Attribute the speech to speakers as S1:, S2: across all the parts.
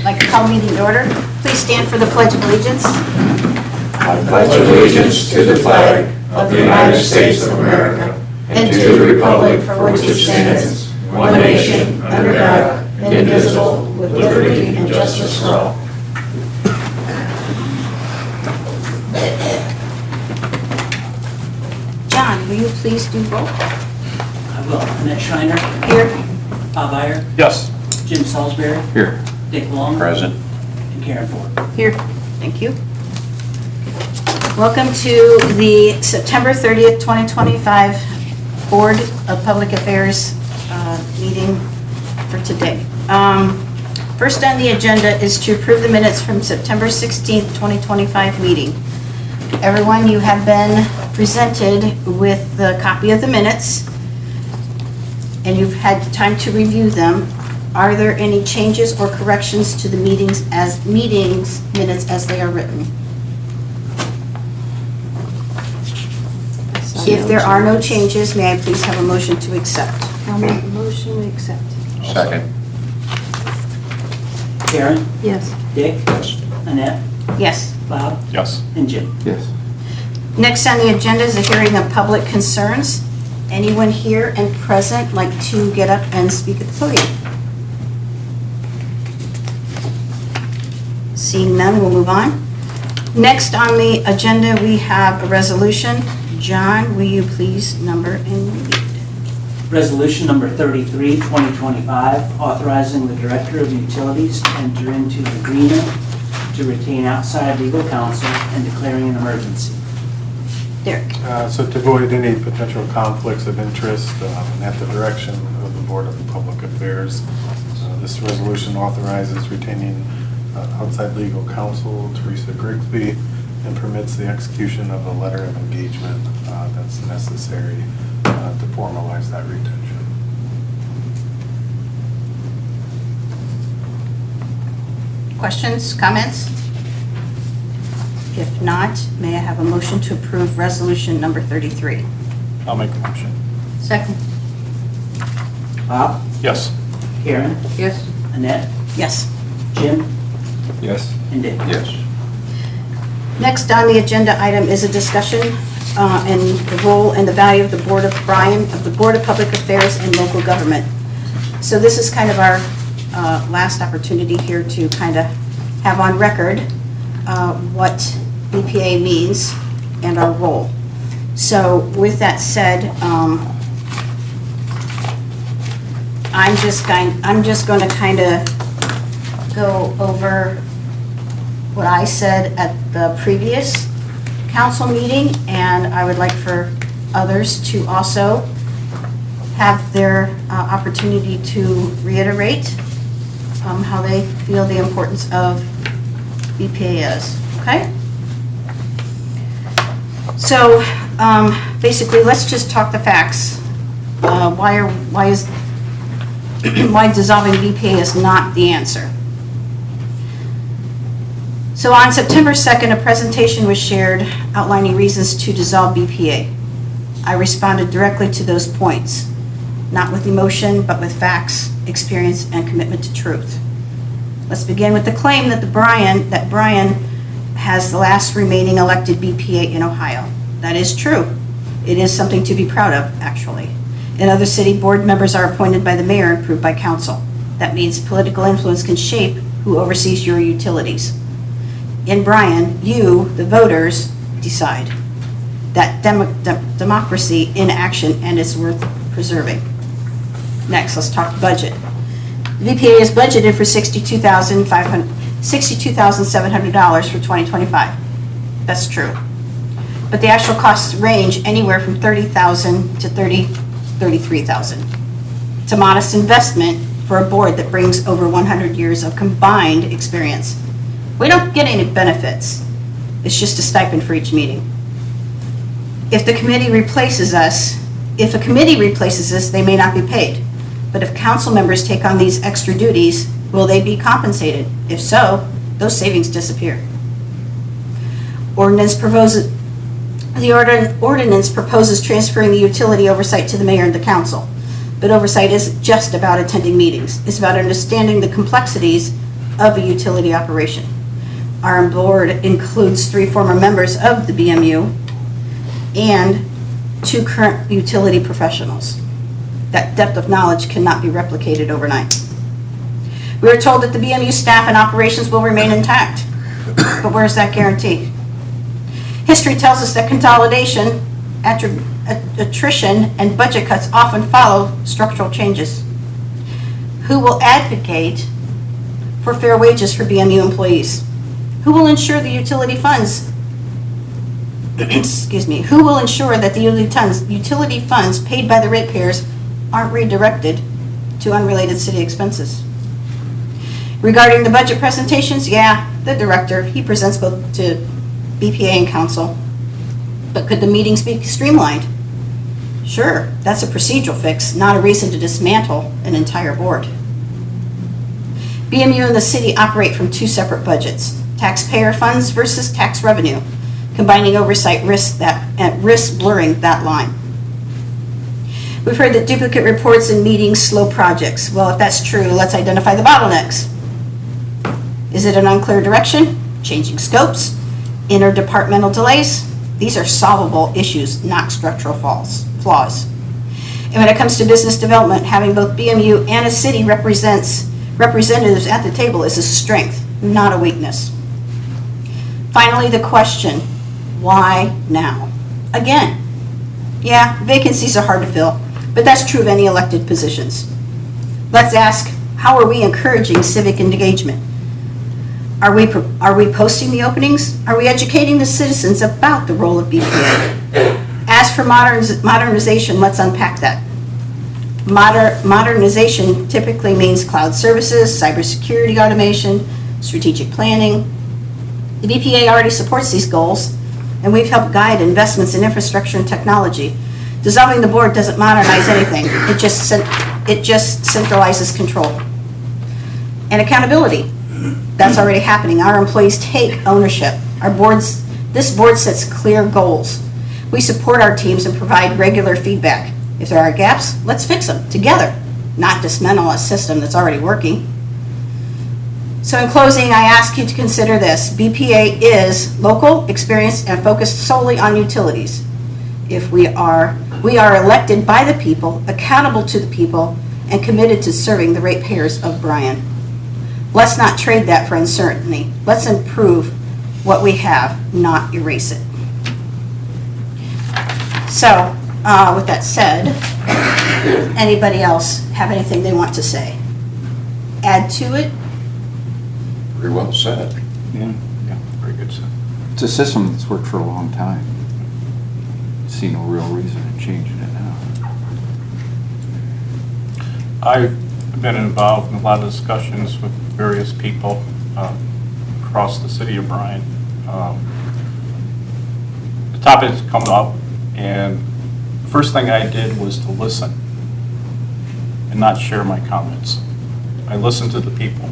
S1: like to call meeting to order. Please stand for the Pledge of Allegiance.
S2: I pledge allegiance to the flag of the United States of America and to the republic for which it stands, one nation, under God, indivisible, with liberty and justice for all.
S1: John, will you please do roll?
S3: I will. Annette Schreiner.
S1: Here.
S3: Bob Eyre.
S4: Yes.
S3: Jim Salsbury.
S4: Here.
S3: Dick Long.
S4: Present.
S3: And Karen Ford.
S1: Here. Thank you. Welcome to the September 30th, 2025 Board of Public Affairs meeting for today. First on the agenda is to approve the minutes from September 16th, 2025 meeting. Everyone, you have been presented with the copy of the minutes and you've had time to review them. Are there any changes or corrections to the meetings minutes as they are written? If there are no changes, may I please have a motion to accept?
S5: I'll make a motion to accept.
S4: Second.
S3: Karen.
S5: Yes.
S3: Dick.
S4: Yes.
S3: Annette.
S1: Yes.
S3: Bob.
S4: Yes.
S3: And Jim.
S4: Yes.
S1: Next on the agenda is a hearing of public concerns. Anyone here and present like to get up and speak at the podium? Seeing none, we'll move on. Next on the agenda, we have a resolution. John, will you please number and read?
S3: Resolution number 33, 2025, authorizing the Director of Utilities to enter into an agreement to retain outside legal counsel and declaring an emergency.
S1: Derek.
S6: So to avoid any potential conflicts of interest and at the direction of the Board of Public Affairs, this resolution authorizes retaining outside legal counsel, Teresa Grigsby, and permits the execution of a letter of engagement that's necessary to formalize that retention.
S1: Questions, comments? If not, may I have a motion to approve resolution number 33?
S4: I'll make a motion.
S1: Second.
S3: Bob.
S4: Yes.
S3: Karen.
S5: Yes.
S3: Annette.
S1: Yes.
S3: Jim.
S4: Yes.
S3: And Dick.
S4: Yes.
S1: Next on the agenda item is a discussion and the role and the value of the Board of Bryan, of the Board of Public Affairs and Local Government. So this is kind of our last opportunity here to kind of have on record what BPA means and our role. So with that said, I'm just going to kind of go over what I said at the previous council meeting, and I would like for others to also have their opportunity to reiterate how they feel the importance of BPA is, okay? So basically, let's just talk the facts. Why dissolving BPA is not the answer. So on September 2nd, a presentation was shared outlining reasons to dissolve BPA. I responded directly to those points, not with emotion, but with facts, experience, and commitment to truth. Let's begin with the claim that Bryan has the last remaining elected BPA in Ohio. That is true. It is something to be proud of, actually. In other city, board members are appointed by the mayor and approved by council. That means political influence can shape who oversees your utilities. In Bryan, you, the voters, decide. That democracy in action, and it's worth preserving. Next, let's talk budget. The BPA is budgeted for $62,700 for 2025. That's true. But the actual costs range anywhere from $30,000 to $33,000. It's a modest investment for a board that brings over 100 years of combined experience. We don't get any benefits. It's just a stipend for each meeting. If a committee replaces us, they may not be paid. But if council members take on these extra duties, will they be compensated? If so, those savings disappear. The ordinance proposes transferring the utility oversight to the mayor and the council. But oversight isn't just about attending meetings. It's about understanding the complexities of a utility operation. Our board includes 3 former members of the BMU and 2 current utility professionals. That depth of knowledge cannot be replicated overnight. We are told that the BMU staff and operations will remain intact, but where's that guarantee? History tells us that consolidation, attrition, and budget cuts often follow structural changes. Who will advocate for fair wages for BMU employees? Who will ensure the utility funds, excuse me, who will ensure that the utility funds paid by the ratepayers aren't redirected to unrelated city expenses? Regarding the budget presentations, yeah, the director, he presents both to BPA and council. But could the meetings be streamlined? Sure, that's a procedural fix, not a reason to dismantle an entire board. BMU and the city operate from 2 separate budgets, taxpayer funds versus tax revenue, combining oversight risks blurring that line. We've heard that duplicate reports and meetings slow projects. Well, if that's true, let's identify the bottlenecks. Is it an unclear direction? Changing scopes? Interdepartmental delays? These are solvable issues, not structural flaws. And when it comes to business development, having both BMU and a city representatives at the table is a strength, not a weakness. Finally, the question, why now? Again, yeah, vacancies are hard to fill, but that's true of any elected positions. Let's ask, how are we encouraging civic engagement? Are we posting the openings? Are we educating the citizens about the role of BPA? As for modernization, let's unpack that. Modernization typically means cloud services, cybersecurity automation, strategic planning. The BPA already supports these goals, and we've helped guide investments in infrastructure and technology. Dissolving the board doesn't modernize anything. It just centralizes control. And accountability. That's already happening. Our employees take ownership. This board sets clear goals. We support our teams and provide regular feedback. If there are gaps, let's fix them together, not dismantle a system that's already working. So in closing, I ask you to consider this. BPA is local, experienced, and focused solely on utilities. We are elected by the people, accountable to the people, and committed to serving the ratepayers of Bryan. Let's not trade that for uncertainty. Let's improve what we have, not erase it. So, with that said, anybody else have anything they want to say? Add to it?
S2: Very well said.
S4: Yeah, very good, sir. It's a system that's worked for a long time. See no real reason in changing it now.
S7: I've been involved in a lot of discussions with various people across the city of Bryan. The topic has come up, and the first thing I did was to listen and not share my comments. I listened to the people.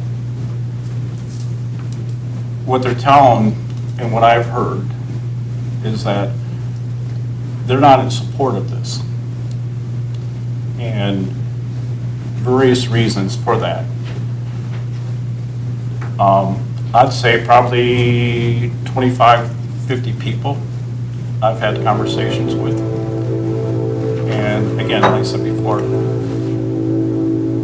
S7: What they're telling and what I've heard is that they're not in support of this, and various reasons for that. I'd say probably 25, 50 people I've had conversations with. And again, like I said before,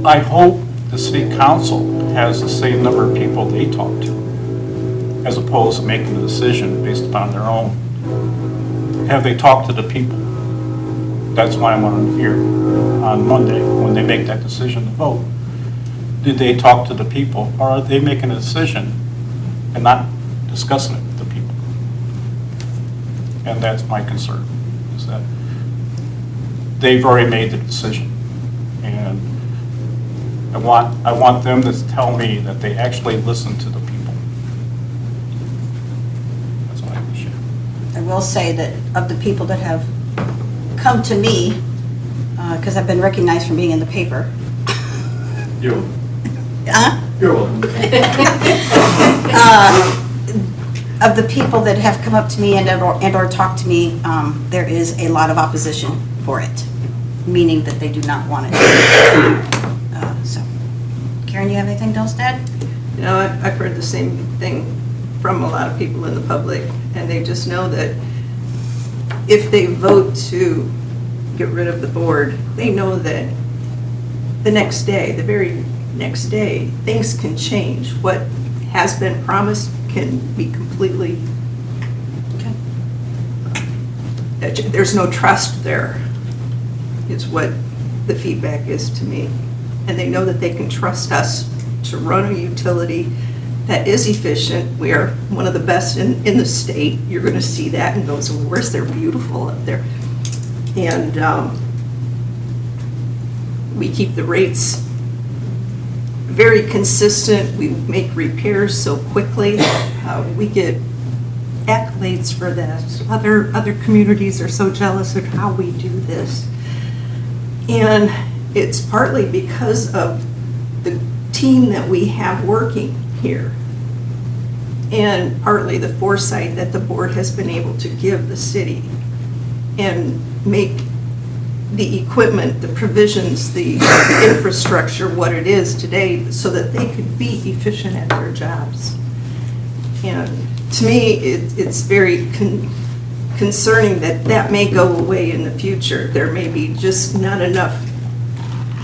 S7: I hope the city council has the same number of people they talk to, as opposed to making a decision based upon their own. Have they talked to the people? That's why I want to hear on Monday when they make that decision to vote. Did they talk to the people, or are they making a decision and not discussing it with the people? And that's my concern, is that they've already made the decision. And I want them to tell me that they actually listen to the people. That's what I can share.
S1: I will say that of the people that have come to me, because I've been recognized for being in the paper.
S7: You.
S1: Huh?
S7: You're welcome.
S1: Of the people that have come up to me and or talked to me, there is a lot of opposition for it, meaning that they do not want it. So, Karen, you have anything else to add?
S5: You know, I've heard the same thing from a lot of people in the public, and they just know that if they vote to get rid of the board, they know that the next day, the very next day, things can change. What has been promised can be completely, there's no trust there, is what the feedback is to me. And they know that they can trust us to run a utility that is efficient. We are one of the best in the state. You're going to see that in those awards. They're beautiful up there. And we keep the rates very consistent. We make repairs so quickly. We get accolades for that. Other communities are so jealous of how we do this. And it's partly because of the team that we have working here, and partly the foresight that the board has been able to give the city and make the equipment, the provisions, the infrastructure what it is today so that they could be efficient at their jobs. And to me, it's very concerning that that may go away in the future. There may be just not enough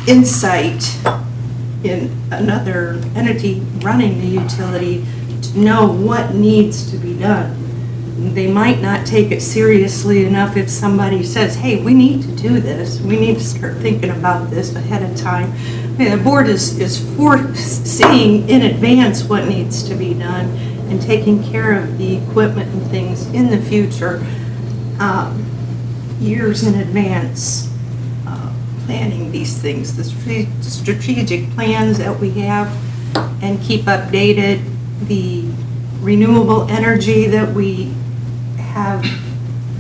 S5: insight in another entity running the utility to know what needs to be done. They might not take it seriously enough if somebody says, hey, we need to do this. We need to start thinking about this ahead of time. I mean, the board is foreseeing in advance what needs to be done and taking care of the equipment and things in the future, years in advance. Planning these things, the strategic plans that we have, and keep updated the renewable energy that we have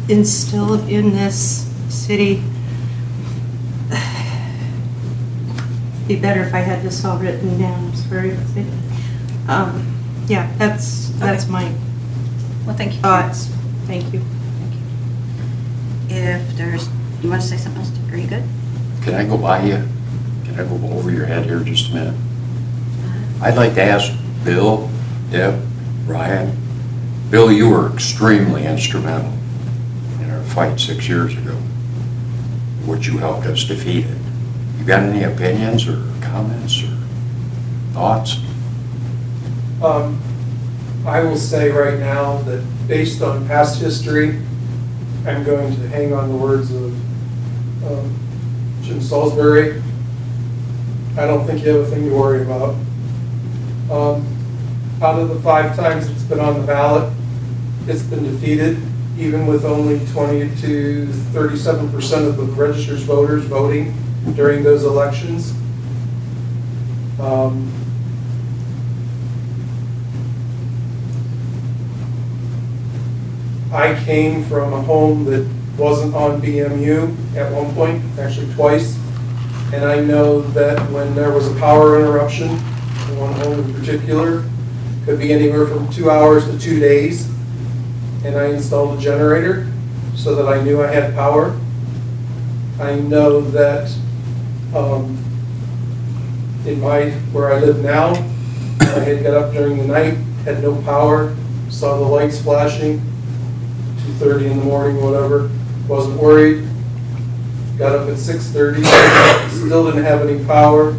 S5: instilled in this city. Be better if I had this all written down. I'm sorry. Yeah, that's
S1: Okay.
S5: my
S1: Well, thank you.
S5: thoughts. Thank you.
S1: If there's, you want to say something else? Are you good?
S2: Can I go by you? Can I go over your head here just a minute? I'd like to ask Bill, Deb, Bryan. Bill, you were extremely instrumental in our fight 6 years ago, which you helped us defeat it. You got any opinions or comments or thoughts?
S8: I will say right now that based on past history, I'm going to hang on the words of Jim Salsbury. I don't think you have a thing to worry about. Out of the 5 times it's been on the ballot, it's been defeated, even with only 20 to 37% of the registered voters voting during those elections. I came from a home that wasn't on BMU at one point, actually twice, and I know that when there was a power interruption, in one home in particular, could be anywhere from 2 hours to 2 days, and I installed a generator so that I knew I had power. I know that where I live now, I had got up during the night, had no power, saw the lights flashing, 2:30 in the morning, whatever, wasn't worried. Got up at 6:30, still didn't have any power,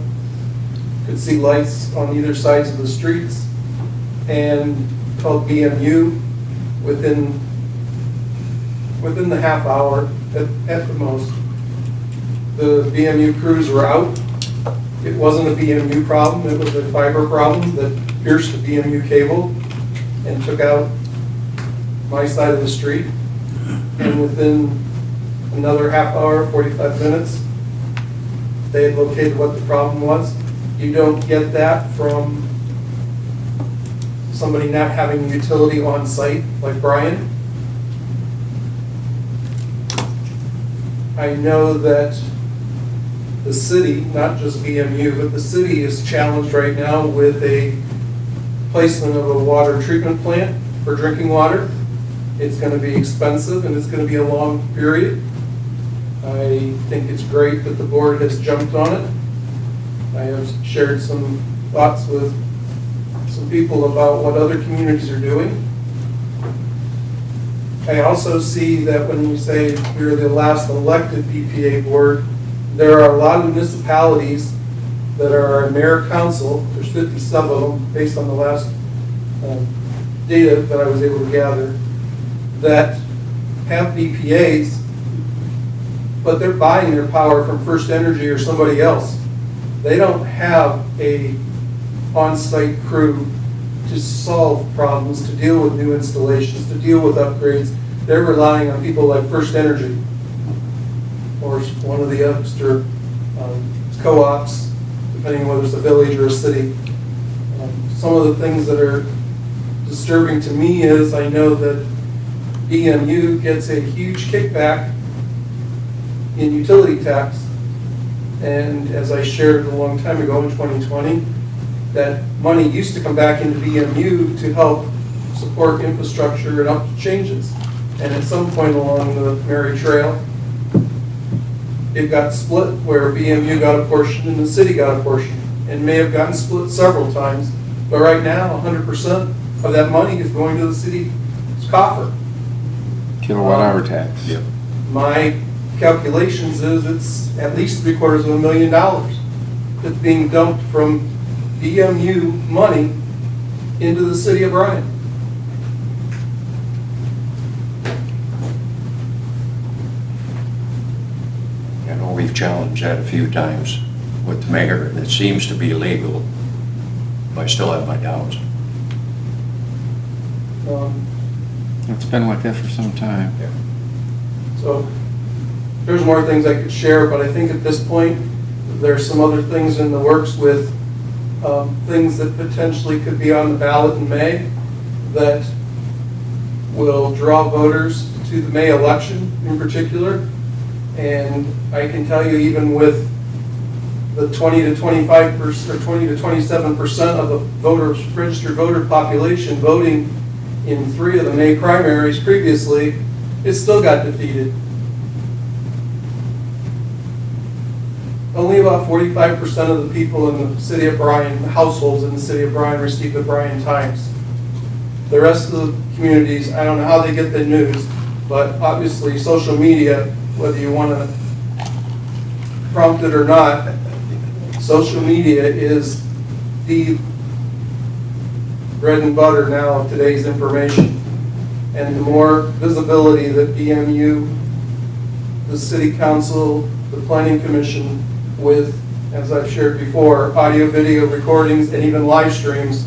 S8: could see lights on either sides of the streets, and called BMU within the half hour at the most. The BMU crews were out. It wasn't a BMU problem, it was a fiber problem that pierced the BMU cable and took out my side of the street. And within another half hour, 45 minutes, they had located what the problem was. You don't get that from somebody not having utility on site like Bryan. I know that the city, not just BMU, but the city is challenged right now with a placement of a water treatment plant for drinking water. It's going to be expensive and it's going to be a long period. I think it's great that the board has jumped on it. I have shared some thoughts with some people about what other communities are doing. I also see that when you say we're the last elected BPA board, there are a lot of municipalities that are our mayor council, there's 57 of them based on the last data that I was able to gather, that have BPAs, but they're buying their power from First Energy or somebody else. They don't have a on-site crew to solve problems, to deal with new installations, to deal with upgrades. They're relying on people like First Energy or one of the extra co-ops, depending on whether it's a village or a city. Some of the things that are disturbing to me is I know that BMU gets a huge kickback in utility tax. And as I shared a long time ago in 2020, that money used to come back into BMU to help support infrastructure and up changes. And at some point along the Mary Trail, it got split where BMU got a portion and the city got a portion, and may have gotten split several times. But right now, 100% of that money is going to the city's coffer.
S4: Kilowatt hour tax.
S2: Yep.
S8: My calculations is it's at least $750,000 that's being dumped from BMU money into the city of Bryan.
S2: I know we've challenged that a few times with the mayor, and it seems to be legal, but I still have my doubts.
S4: It's been like that for some time.
S8: So there's more things I could share, but I think at this point, there's some other things in the works with things that potentially could be on the ballot in May that will draw voters to the May election in particular. And I can tell you, even with the 20 to 25% or 20 to 27% of the voters, registered voter population voting in 3 of the May primaries previously, it still got defeated. Only about 45% of the people in the city of Bryan, the households in the city of Bryan, receive the Bryan Times. The rest of the communities, I don't know how they get the news, but obviously social media, whether you want to prompt it or not, social media is the bread and butter now of today's information. And the more visibility that BMU, the city council, the planning commission, with, as I've shared before, audio, video recordings, and even live streams,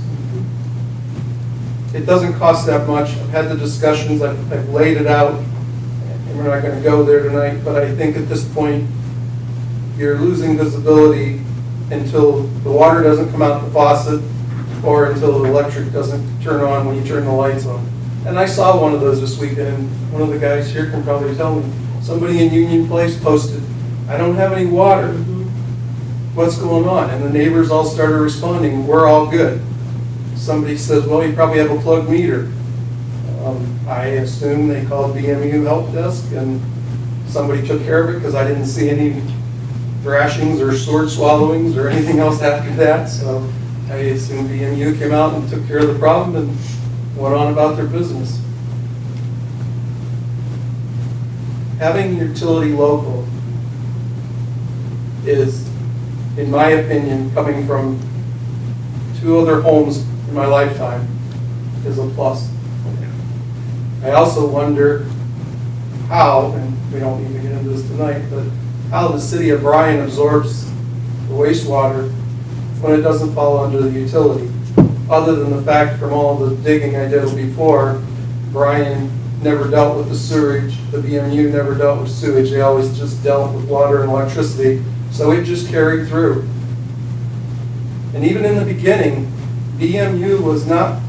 S8: it doesn't cost that much. I've had the discussions, I've laid it out, and we're not going to go there tonight, but I think at this point, you're losing visibility until the water doesn't come out the faucet or until the electric doesn't turn on when you turn the lights on. And I saw one of those this weekend. One of the guys here can probably tell me. Somebody in Union Place posted, "I don't have any water. What's going on?" And the neighbors all started responding, "We're all good." Somebody says, "Well, you probably have a plugged meter." I assume they called BMU help desk and somebody took care of it because I didn't see any thrashings or sword swallowings or anything else after that. So I assume BMU came out and took care of the problem and went on about their business. Having utility local is, in my opinion, coming from 2 other homes in my lifetime, is a plus. I also wonder how, and we don't need to get into this tonight, but how the city of Bryan absorbs the wastewater when it doesn't fall under the utility. Other than the fact from all the digging I did before, Bryan never dealt with the sewage, the BMU never dealt with sewage, they always just dealt with water and electricity, so it just carried through. And even in the beginning, BMU was not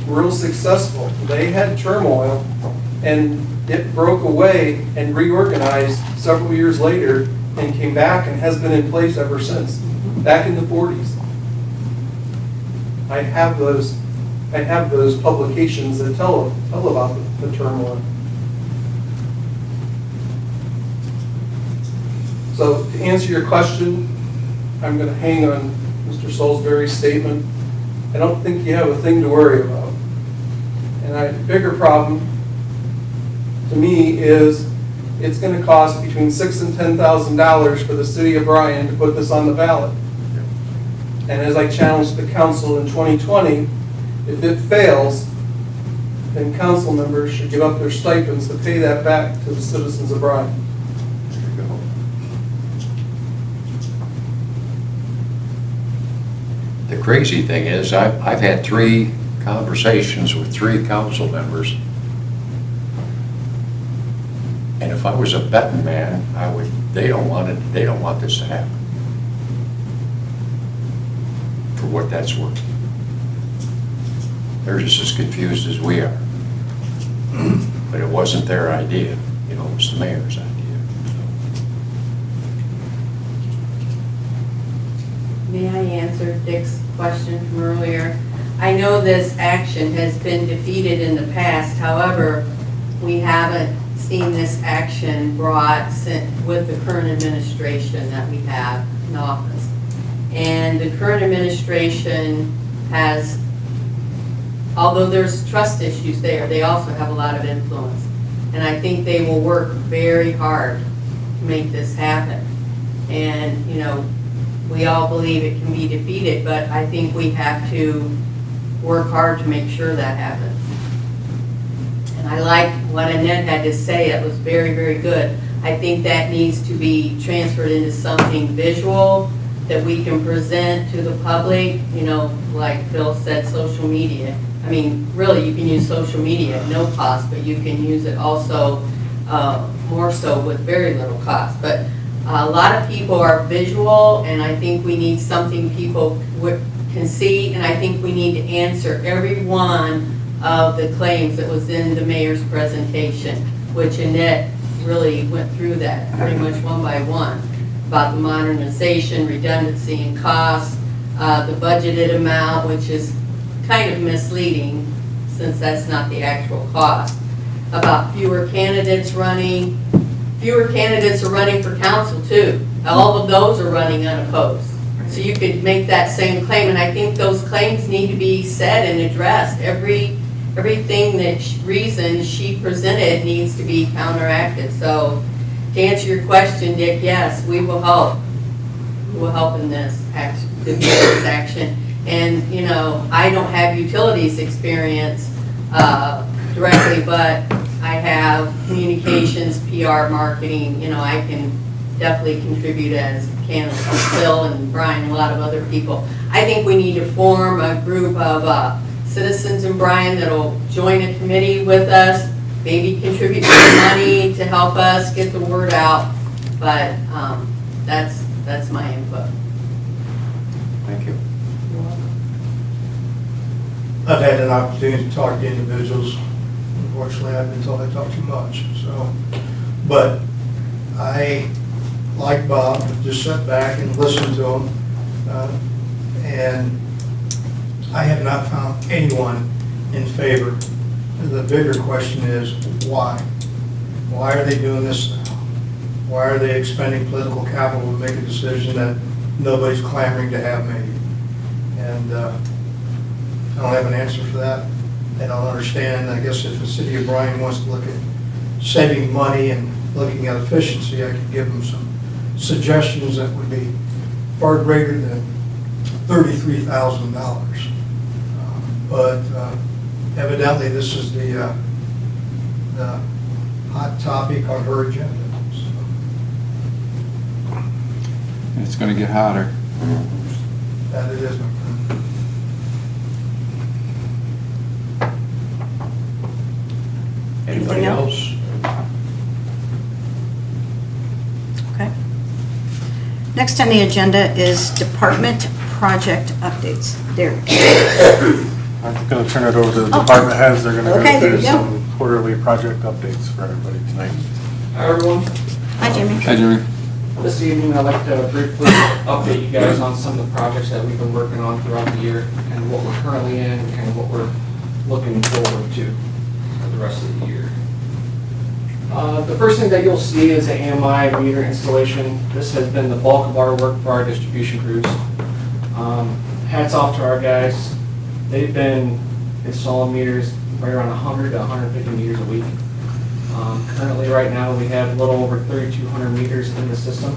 S8: real successful. They had turmoil, and it broke away and reorganized several years later and came back and has been in place ever since, back in the 40s. I have those publications that tell about the turmoil. So to answer your question, I'm going to hang on Mr. Salsbury's statement I don't think you have a thing to worry about. And the bigger problem to me is it's gonna cost between $6,000 and $10,000 for the city of Bryan to put this on the ballot. And as I challenged the council in 2020, if it fails, then council members should give up their stipends to pay that back to the citizens of Bryan.
S2: The crazy thing is, I've had 3 conversations with 3 council members. And if I was a betting man, they don't want this to happen. For what that's worth. They're just as confused as we are. But it wasn't their idea, it was the mayor's idea.
S9: May I answer Dick's question from earlier? I know this action has been defeated in the past, however, we haven't seen this action brought with the current administration that we have in office. And the current administration has, although there's trust issues there, they also have a lot of influence. And I think they will work very hard to make this happen. And, we all believe it can be defeated, but I think we have to work hard to make sure that happens. And I like what Annette had to say. It was very, very good. I think that needs to be transferred into something visual that we can present to the public, like Bill said, social media. I mean, really, you can use social media at no cost, but you can use it also more so with very little cost. But a lot of people are visual, and I think we need something people can see, and I think we need to answer every one of the claims that was in the mayor's presentation, which Annette really went through that pretty much one by one, about the modernization, redundancy, and costs, the budgeted amount, which is kind of misleading since that's not the actual cost, about fewer candidates running. Fewer candidates are running for council too. All of those are running unopposed. So you could make that same claim, and I think those claims need to be said and addressed. Everything reason she presented needs to be counteracted. So to answer your question, Dick, yes, we will help. We will help in this action. And, I don't have utilities experience directly, but I have communications, PR, marketing, I can definitely contribute as can Bill and Bryan and a lot of other people. I think we need to form a group of citizens in Bryan that'll join a committee with us, maybe contribute some money to help us get the word out, but that's my input.
S2: Thank you.
S10: I've had an opportunity to talk to individuals. Unfortunately, I've been told I talk too much, but I, like Bob, just sat back and listened to him, and I have not found anyone in favor. The bigger question is, why? Why are they doing this now? Why are they expending political capital to make a decision that nobody's clamoring to have made? And I don't have an answer for that. I don't understand. I guess if the city of Bryan wants to look at saving money and looking at efficiency, I could give them some suggestions that would be far greater than $33,000. But evidently, this is the hot topic on her agenda.
S4: And it's gonna get hotter.
S10: That it is, my friend.
S2: Anybody else?
S1: Okay. Next on the agenda is department project updates. Derek.
S6: I'm going to turn it over to the department heads. They're going to
S1: Okay,
S6: go
S1: there
S6: through
S1: you go.
S6: some quarterly project updates for everybody tonight.
S8: Hi, everyone.
S1: Hi, Jamie.
S4: Hi, Jimmy.
S11: This evening, I'd like to briefly update you guys on some of the projects that we've been working on throughout the year and what we're currently in and what we're looking forward to for the rest of the year. The first thing that you'll see is the AMI meter installation. This has been the bulk of our work for our distribution crews. Hats off to our guys. They've been installing meters right around 100 to 150 meters a week. Currently, right now, we have a little over 3,200 meters in the system.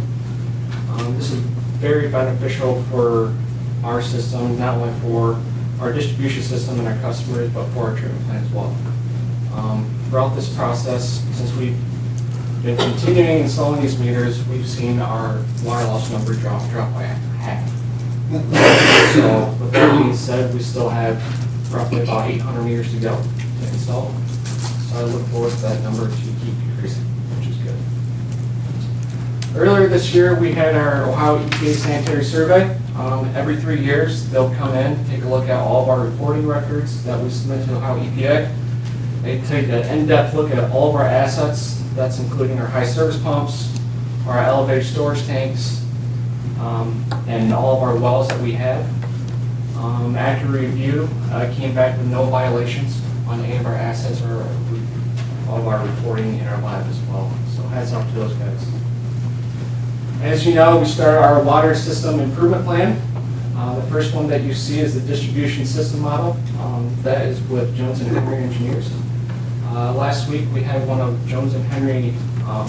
S11: This is very beneficial for our system, not only for our distribution system and our customers, but for our treatment plant as well. Throughout this process, since we've been continuing installing these meters, we've seen our water loss number drop by half. So with that being said, we still have roughly about 800 meters to go to install. So I look forward to that number to keep increasing, which is good. Earlier this year, we had our Ohio EPA sanitary survey. Every 3 years, they'll come in, take a look at all of our reporting records that we submit to Ohio EPA. They take an in-depth look at all of our assets. That's including our high service pumps, our elevated storage tanks, and all of our wells that we have. After review, came back with no violations on any of our assets or all of our reporting in our lab as well. So hats off to those guys. As you know, we started our water system improvement plan. The first one that you see is the distribution system model. That is with Jones and Henry Engineers. Last week, we had one of Jones and Henry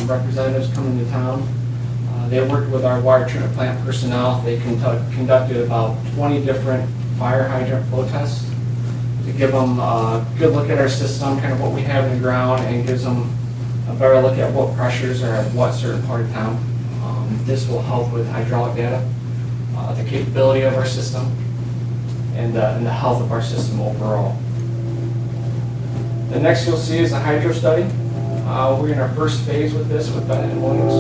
S11: representatives come into town. They worked with our water treatment plant personnel. They conducted about 20 different fire hydrant flow tests to give them a good look at our system, kind of what we have in the ground, and gives them a better look at what pressures are at what certain part of town. This will help with hydraulic data, the capability of our system, and the health of our system overall. The next you'll see is a hydro study. We're in our first phase with this with Bennett and Williams.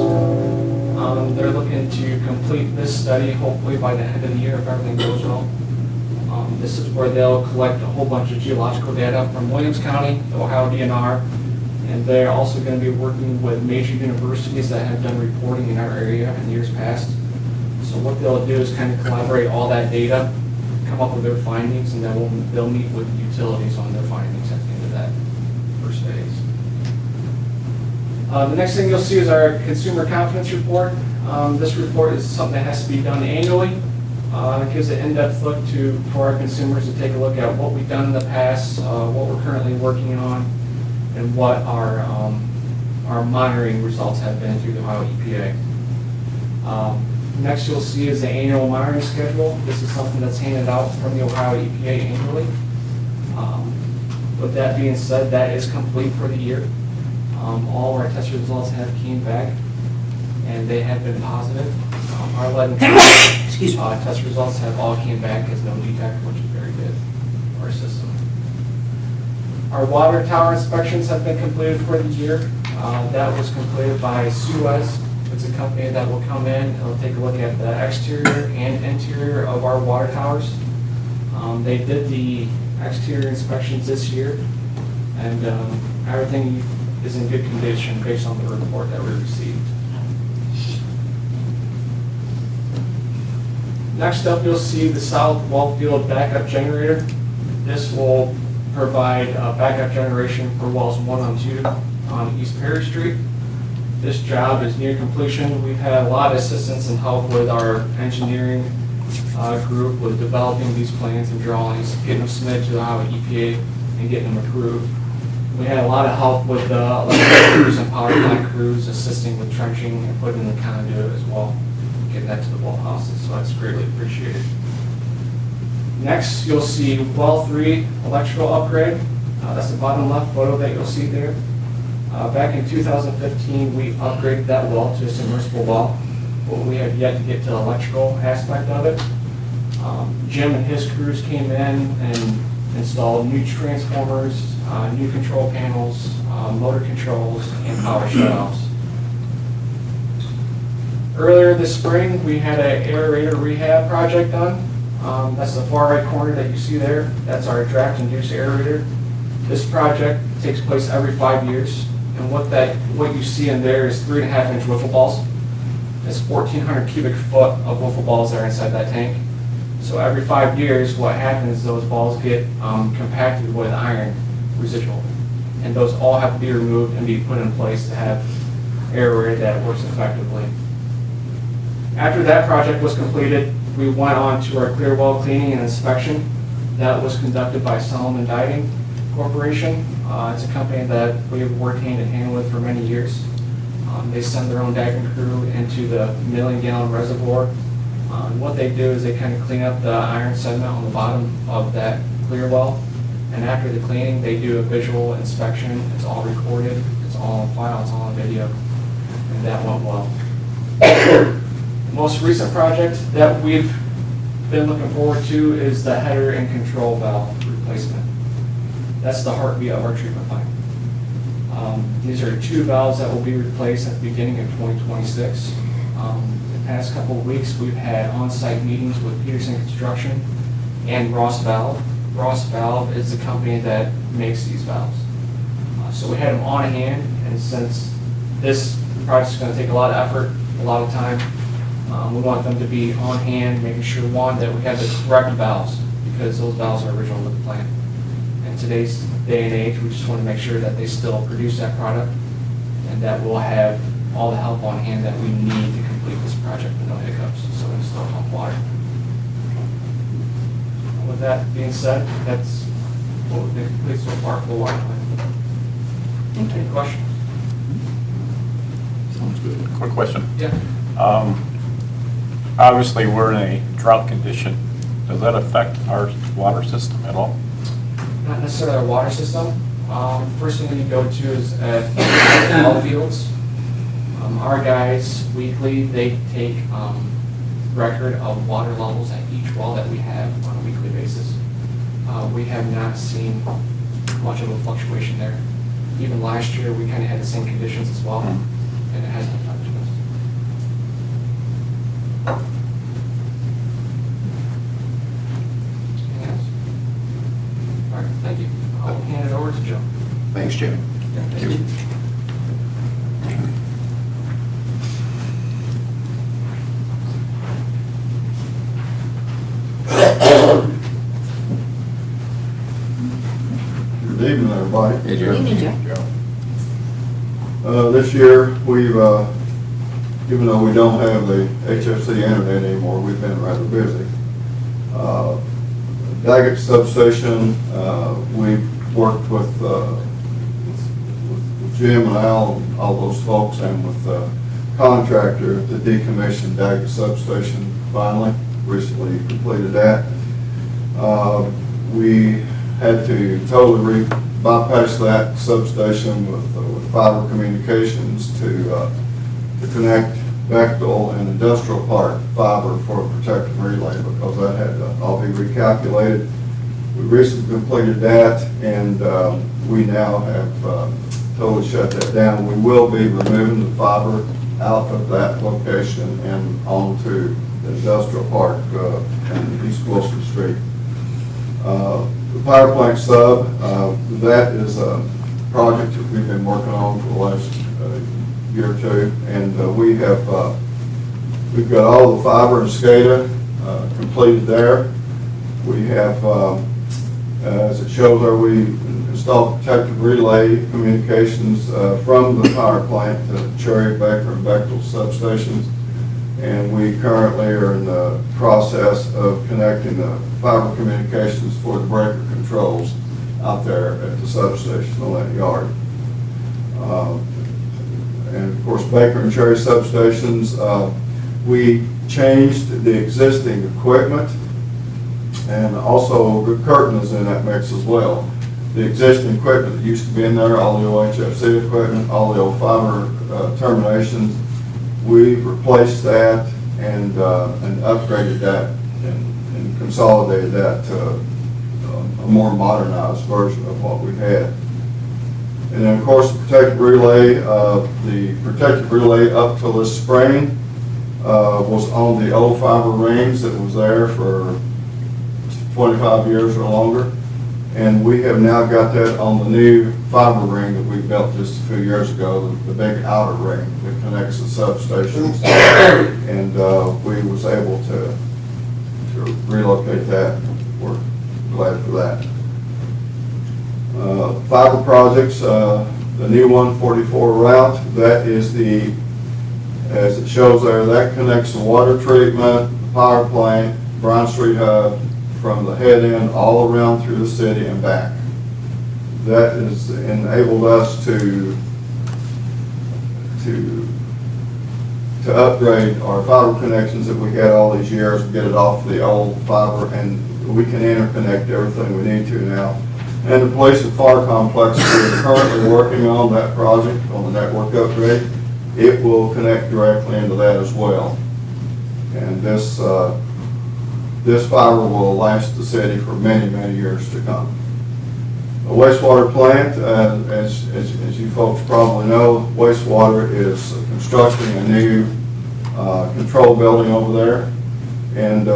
S11: They're looking to complete this study hopefully by the end of the year if everything goes well. This is where they'll collect a whole bunch of geological data from Williams County, the Ohio DNR, and they're also going to be working with major universities that have done reporting in our area in years past. So what they'll do is kind of collaborate all that data, come up with their findings, and then they'll meet with utilities on their findings at the end of that first phase. The next thing you'll see is our consumer confidence report. This report is something that has to be done annually. It gives an in-depth look for our consumers to take a look at what we've done in the past, what we're currently working on, and what our monitoring results have been through the Ohio EPA. Next you'll see is the annual monitoring schedule. This is something that's handed out from the Ohio EPA annually. With that being said, that is complete for the year. All of our test results have came back, and they have been positive. Our lead and test results have all came back as no detect, which is very good for our system. Our water tower inspections have been completed for the year. That was completed by Suez. It's a company that will come in and will take a look at the exterior and interior of our water towers. They did the exterior inspections this year, and everything is in good condition based on the report that we received. Next up, you'll see the South Wellfield backup generator. This will provide backup generation for wells 1 and 2 on East Perry Street. This job is near completion. We've had a lot of assistance and help with our engineering group with developing these plans and drawings, getting them submitted to the Ohio EPA, and getting them approved. We had a lot of help with the electric crews and power plant crews assisting with trenching and putting in the conduit as well, getting that to the well houses, so that's greatly appreciated. Next, you'll see well 3 electrical upgrade. That's the bottom left photo that you'll see there. Back in 2015, we upgraded that well to a submersible well, but we have yet to get to the electrical aspect of it. Jim and his crews came in and installed new transformers, new control panels, motor controls, and power shutoffs. Earlier this spring, we had an aerator rehab project done. That's the far right corner that you see there. That's our draft-induced aerator. This project takes place every 5 years, and what you see in there is 3.5-inch wiffle balls. It's 1,400 cubic foot of wiffle balls that are inside that tank. So every 5 years, what happens is those balls get compacted with iron residual, and those all have to be removed and be put in place to have aerator that works effectively. After that project was completed, we went on to our clear well cleaning and inspection. That was conducted by Untitled Corporation. It's a company that we have worked hand in hand with for many years. They send their own diving crew into the million-gallon reservoir. What they do is they kind of clean up the iron sediment on the bottom of that clear well. And after the cleaning, they do a visual inspection. It's all recorded, it's all on file, it's all on video, and that went well. The most recent project that we've been looking forward to is the header and control valve replacement. That's the heartbeat of our treatment plant. These are 2 valves that will be replaced at the beginning of 2026. The past couple of weeks, we've had on-site meetings with Peterson Construction and Ross Valve. Ross Valve is the company that makes these valves. So we had them on hand, and since this project is going to take a lot of effort, a lot of time, we want them to be on hand, making sure, one, that we have the correct valves, because those valves are original to the plant. In today's day and age, we just want to make sure that they still produce that product, and that we'll have all the help on hand that we need to complete this project with no hiccups, so we can still pump water. With that being said, that's what we've completed so far for the water plant.
S1: Thank you.
S11: Any questions?
S4: Sounds good.
S7: Quick question.
S11: Yeah.
S7: Obviously, we're in a drought condition. Does that affect our water system at all?
S11: Not necessarily our water system. First thing we go to is at all fields. Our guys weekly, they take record of water levels at each well that we have on a weekly basis. We have not seen much of a fluctuation there. Even last year, we kind of had the same conditions as well, and it hasn't affected us. Anything else? All right, thank you. I'll hand it over to Joe.
S2: Thanks, Jimmy.
S11: Thank you.
S12: Good evening, everybody.
S4: Hey,
S1: Good evening, Joe.
S12: This year, we've, even though we don't have the HFC internet anymore, we've been rather busy. Daggett substation, we've worked with Jim and Al, and all those folks, and with the contractor to decommission Daggett substation finally, recently completed that. We had to totally bypass that substation with fiber communications to connect Bechtel and Industrial Park fiber for a protective relay, because that had to all be recalculated. We recently completed that, and we now have totally shut that down. We will be removing the fiber out of that location and onto the Industrial Park and East Wilson Street. The power plant sub, that is a project that we've been working on for the last year or two, and we've got all the fiber and SCADA completed there. We have, as it shows there, we installed protective relay communications from the power plant to Cherry, Baker, and Bechtel substations. And we currently are in the process of connecting the fiber communications for the breaker controls out there at the substation on that yard. And of course, Baker and Cherry substations, we changed the existing equipment, and also the curtain is in that mix as well. The existing equipment that used to be in there, all the old HFC equipment, all the old fiber terminations, we replaced that and upgraded that and consolidated that to a more modernized version of what we had. And then, of course, the protective relay up till this spring was on the old fiber rings that was there for 25 years or longer. And we have now got that on the new fiber ring that we built just a few years ago, the big outer ring that connects the substations. And we was able to relocate that. We're glad for that. Fiber projects, the new 144 route, that is the, as it shows there, that connects the water treatment, the power plant, Bryan Street Hub, from the head end all around through the city and back. That has enabled us to upgrade our fiber connections that we had all these years, get it off the old fiber, and we can interconnect everything we need to now. And the police and fire complex, we're currently working on that project, on the network upgrade. It will connect directly into that as well. And this fiber will last the city for many, many years to come. The wastewater plant, as you folks probably know, wastewater is constructing a new control building over there, and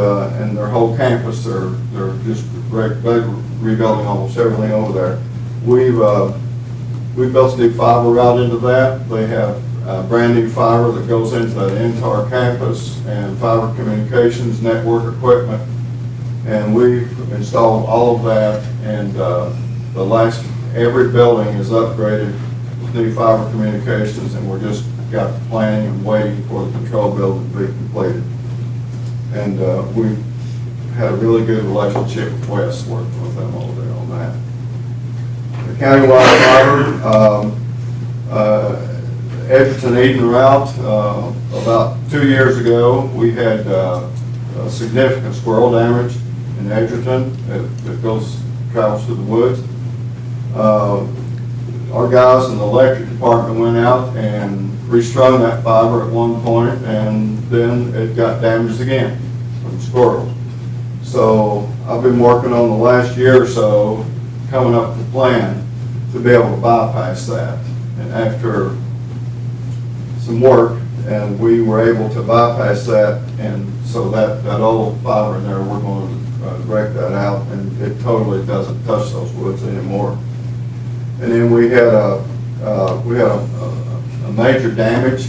S12: their whole campus, they're just rebuilding almost everything over there. We've built a new fiber out into that. They have brand new fiber that goes into that entire campus, and fiber communications, network equipment, and we've installed all of that, and every building is upgraded with new fiber communications, and we're just got the planning and waiting for the control building to be completed. And we've had a really good relationship with West, working with them over there on that. The countywide fiber, Edgerton Eden route, about 2 years ago, we had significant squirrel damage in Edgerton that travels through the woods. Our guys in the electric department went out and restrung that fiber at one point, and then it got damaged again from squirrels. So I've been working on the last year or so, coming up with a plan to be able to bypass that. And after some work, and we were able to bypass that, and so that old fiber in there, we're going to break that out, and it totally doesn't touch those woods anymore. And then we had a major damage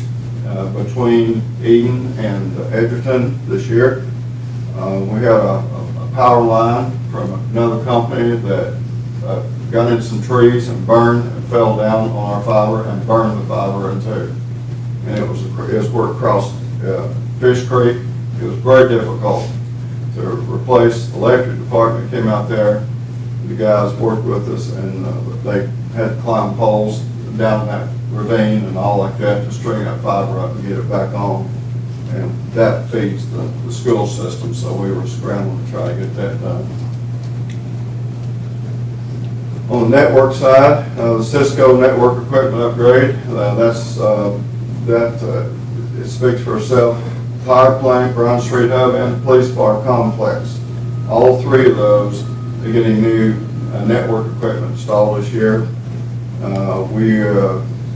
S12: between Eden and Edgerton this year. We had a power line from another company that got into some trees and burned and fell down on our fiber and burned the fiber in two. And it was where it crossed Fish Creek. It was very difficult to replace. The electric department came out there. The guys worked with us, and they had to climb poles down that ravine and all like that to string that fiber up and get it back on. And that feeds the school system, so we were scrambling to try to get that done. On the network side, the Cisco network equipment upgrade, it speaks for itself. Power plant, Bryan Street Hub, and the police fire complex. All three of those are getting new network equipment installed this year.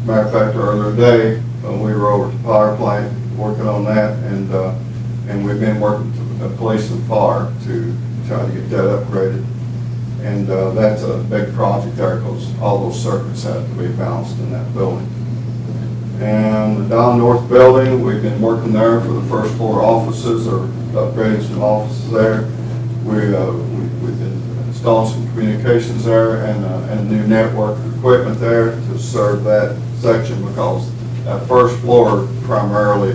S12: Matter of fact, earlier today, we were over at the power plant working on that, and we've been working with the police and fire to try to get that upgraded. And that's a big project there, because all those circuits have to be balanced in that building. And the Down North building, we've been working there for the first floor offices, or upgrading some offices there. We've been installing some communications there, and a new network equipment there to serve that section, because that first floor primarily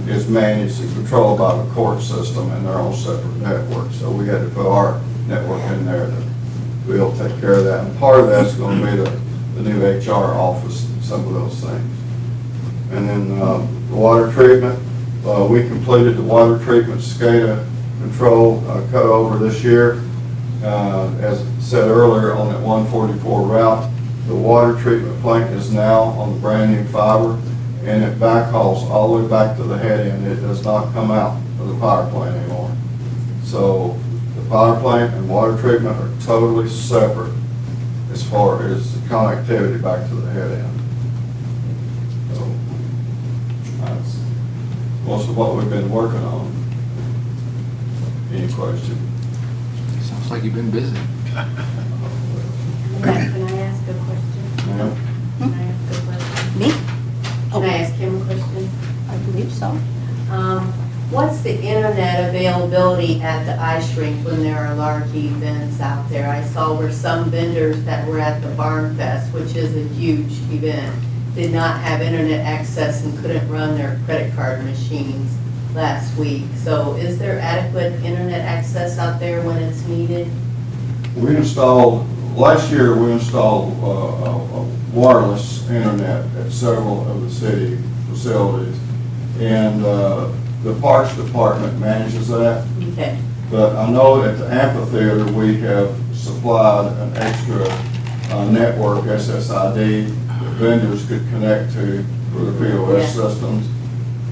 S12: is managed and controlled by the court system and their own separate network. So we had to put our network in there to be able to take care of that. And part of that's going to be the new HR office and some of those things. And then the water treatment, we completed the water treatment SCADA control cut over this year. As said earlier, on that 144 route, the water treatment plant is now on the brand new fiber, and it backhauls all the way back to the head end. It does not come out of the power plant anymore. So the power plant and water treatment are totally separate as far as the connectivity back to the head end. So that's most of what we've been working on. Any question?
S4: Sounds like you've been busy.
S9: Can I ask a question?
S12: Ma'am?
S9: Can I ask a question?
S1: Me?
S9: Can I ask him a question?
S1: I believe so.
S9: What's the internet availability at the ice rink when there are large events out there? I saw where some vendors that were at the Barn Fest, which is a huge event, did not have internet access and couldn't run their credit card machines. last week. So is there adequate internet access out there when it's needed?
S12: Last year, we installed wireless internet at several of the city facilities. And the Parks Department manages that.
S9: Okay.
S12: But I know at the amphitheater, we have supplied an extra network, SSID, that vendors could connect to for the POS systems.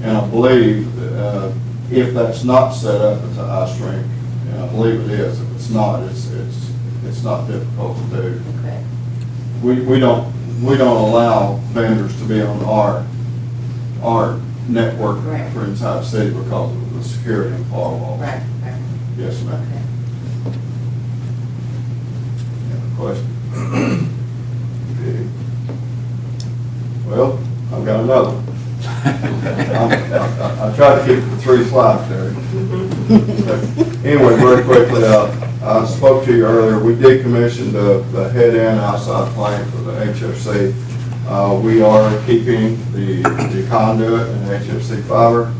S12: And I believe if that's not set up at the ice rink, and I believe it is, if it's not, it's not difficult to do.
S9: Okay.
S12: We don't allow vendors to be on our network
S9: Right.
S12: for inside the city because of the security and firewall.
S9: Right, right.
S12: Yes, ma'am.
S9: Okay.
S12: Any question? Well, I've got another one. I tried to keep the 3 slides there. Anyway, very quickly, I spoke to you earlier. We decommissioned the head-end outside plant for the HFC. We are keeping the conduit and HFC fiber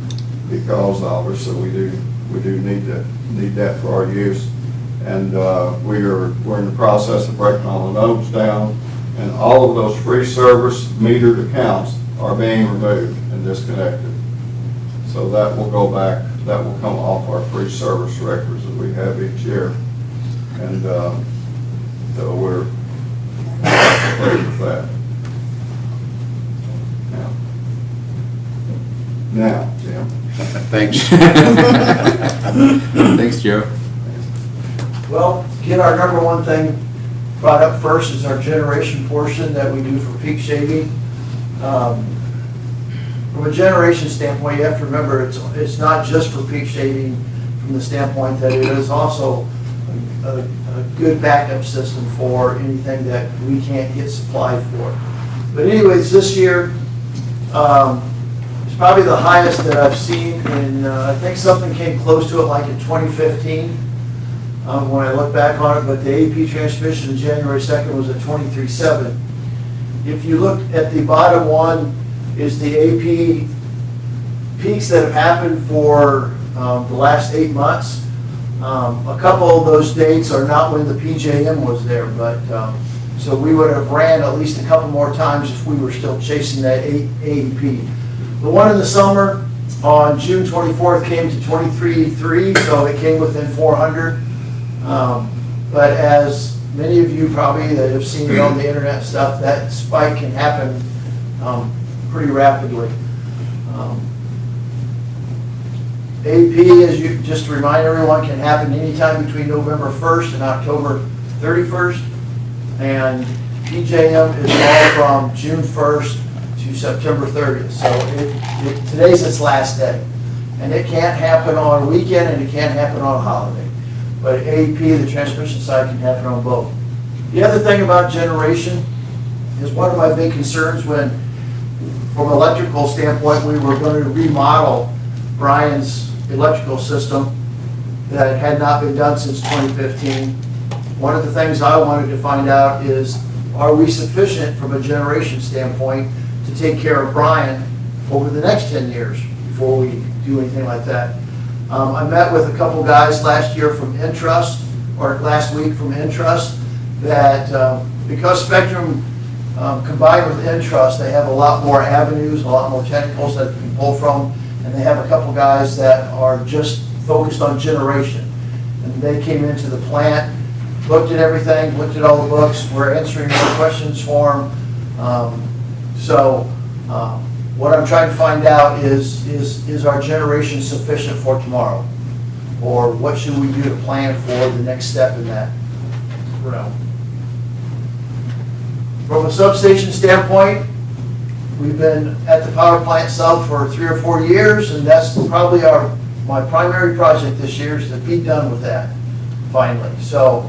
S12: because obviously we do need that for our use. And we're in the process of breaking all the nodes down, and all of those free service metered accounts are being removed and disconnected. So that will go back, that will come off our free service records that we have each year. And so we're pleased with that. Now, Jim.
S4: Thanks. Thanks, Joe.
S13: Well, get our number one thing brought up first is our generation portion that we do for peak shaving. From a generation standpoint, you have to remember it's not just for peak shaving from the standpoint that it is also a good backup system for anything that we can't get supplied for. But anyways, this year, it's probably the highest that I've seen, and I think something came close to it like in 2015 when I look back on it, but the AP transmission on January 2nd was at 23.7. If you look at the bottom one is the AP peaks that have happened for the last 8 months. A couple of those dates are not when the PJM was there, but so we would have ran at least a couple more times if we were still chasing that AEP. The one in the summer on June 24th came to 23.3, so it came within 400. But as many of you probably that have seen it on the internet stuff, that spike can happen pretty rapidly. AP, as you just to remind everyone, can happen anytime between November 1st and October 31st. And PJM is all from June 1st to September 30th. So today's its last day. And it can't happen on a weekend and it can't happen on a holiday. But AP, the transmission side, can happen on both. The other thing about generation is one of my big concerns when, from an electrical standpoint, we were going to remodel Bryan's electrical system that had not been done since 2015. One of the things I wanted to find out is, are we sufficient from a generation standpoint to take care of Bryan over the next 10 years before we do anything like that? I met with a couple guys last year from Entrust, or last week from Entrust, that because Spectrum combined with Entrust, they have a lot more avenues, a lot more technicals that they can pull from, and they have a couple guys that are just focused on generation. And they came into the plant, looked at everything, looked at all the books, we're answering more questions for them. What I'm trying to find out is our generation sufficient for tomorrow? Or what should we do to plan for the next step in that realm? From a substation standpoint, we've been at the power plant sub for 3 or 4 years, and that's probably my primary project this year is to be done with that, finally. So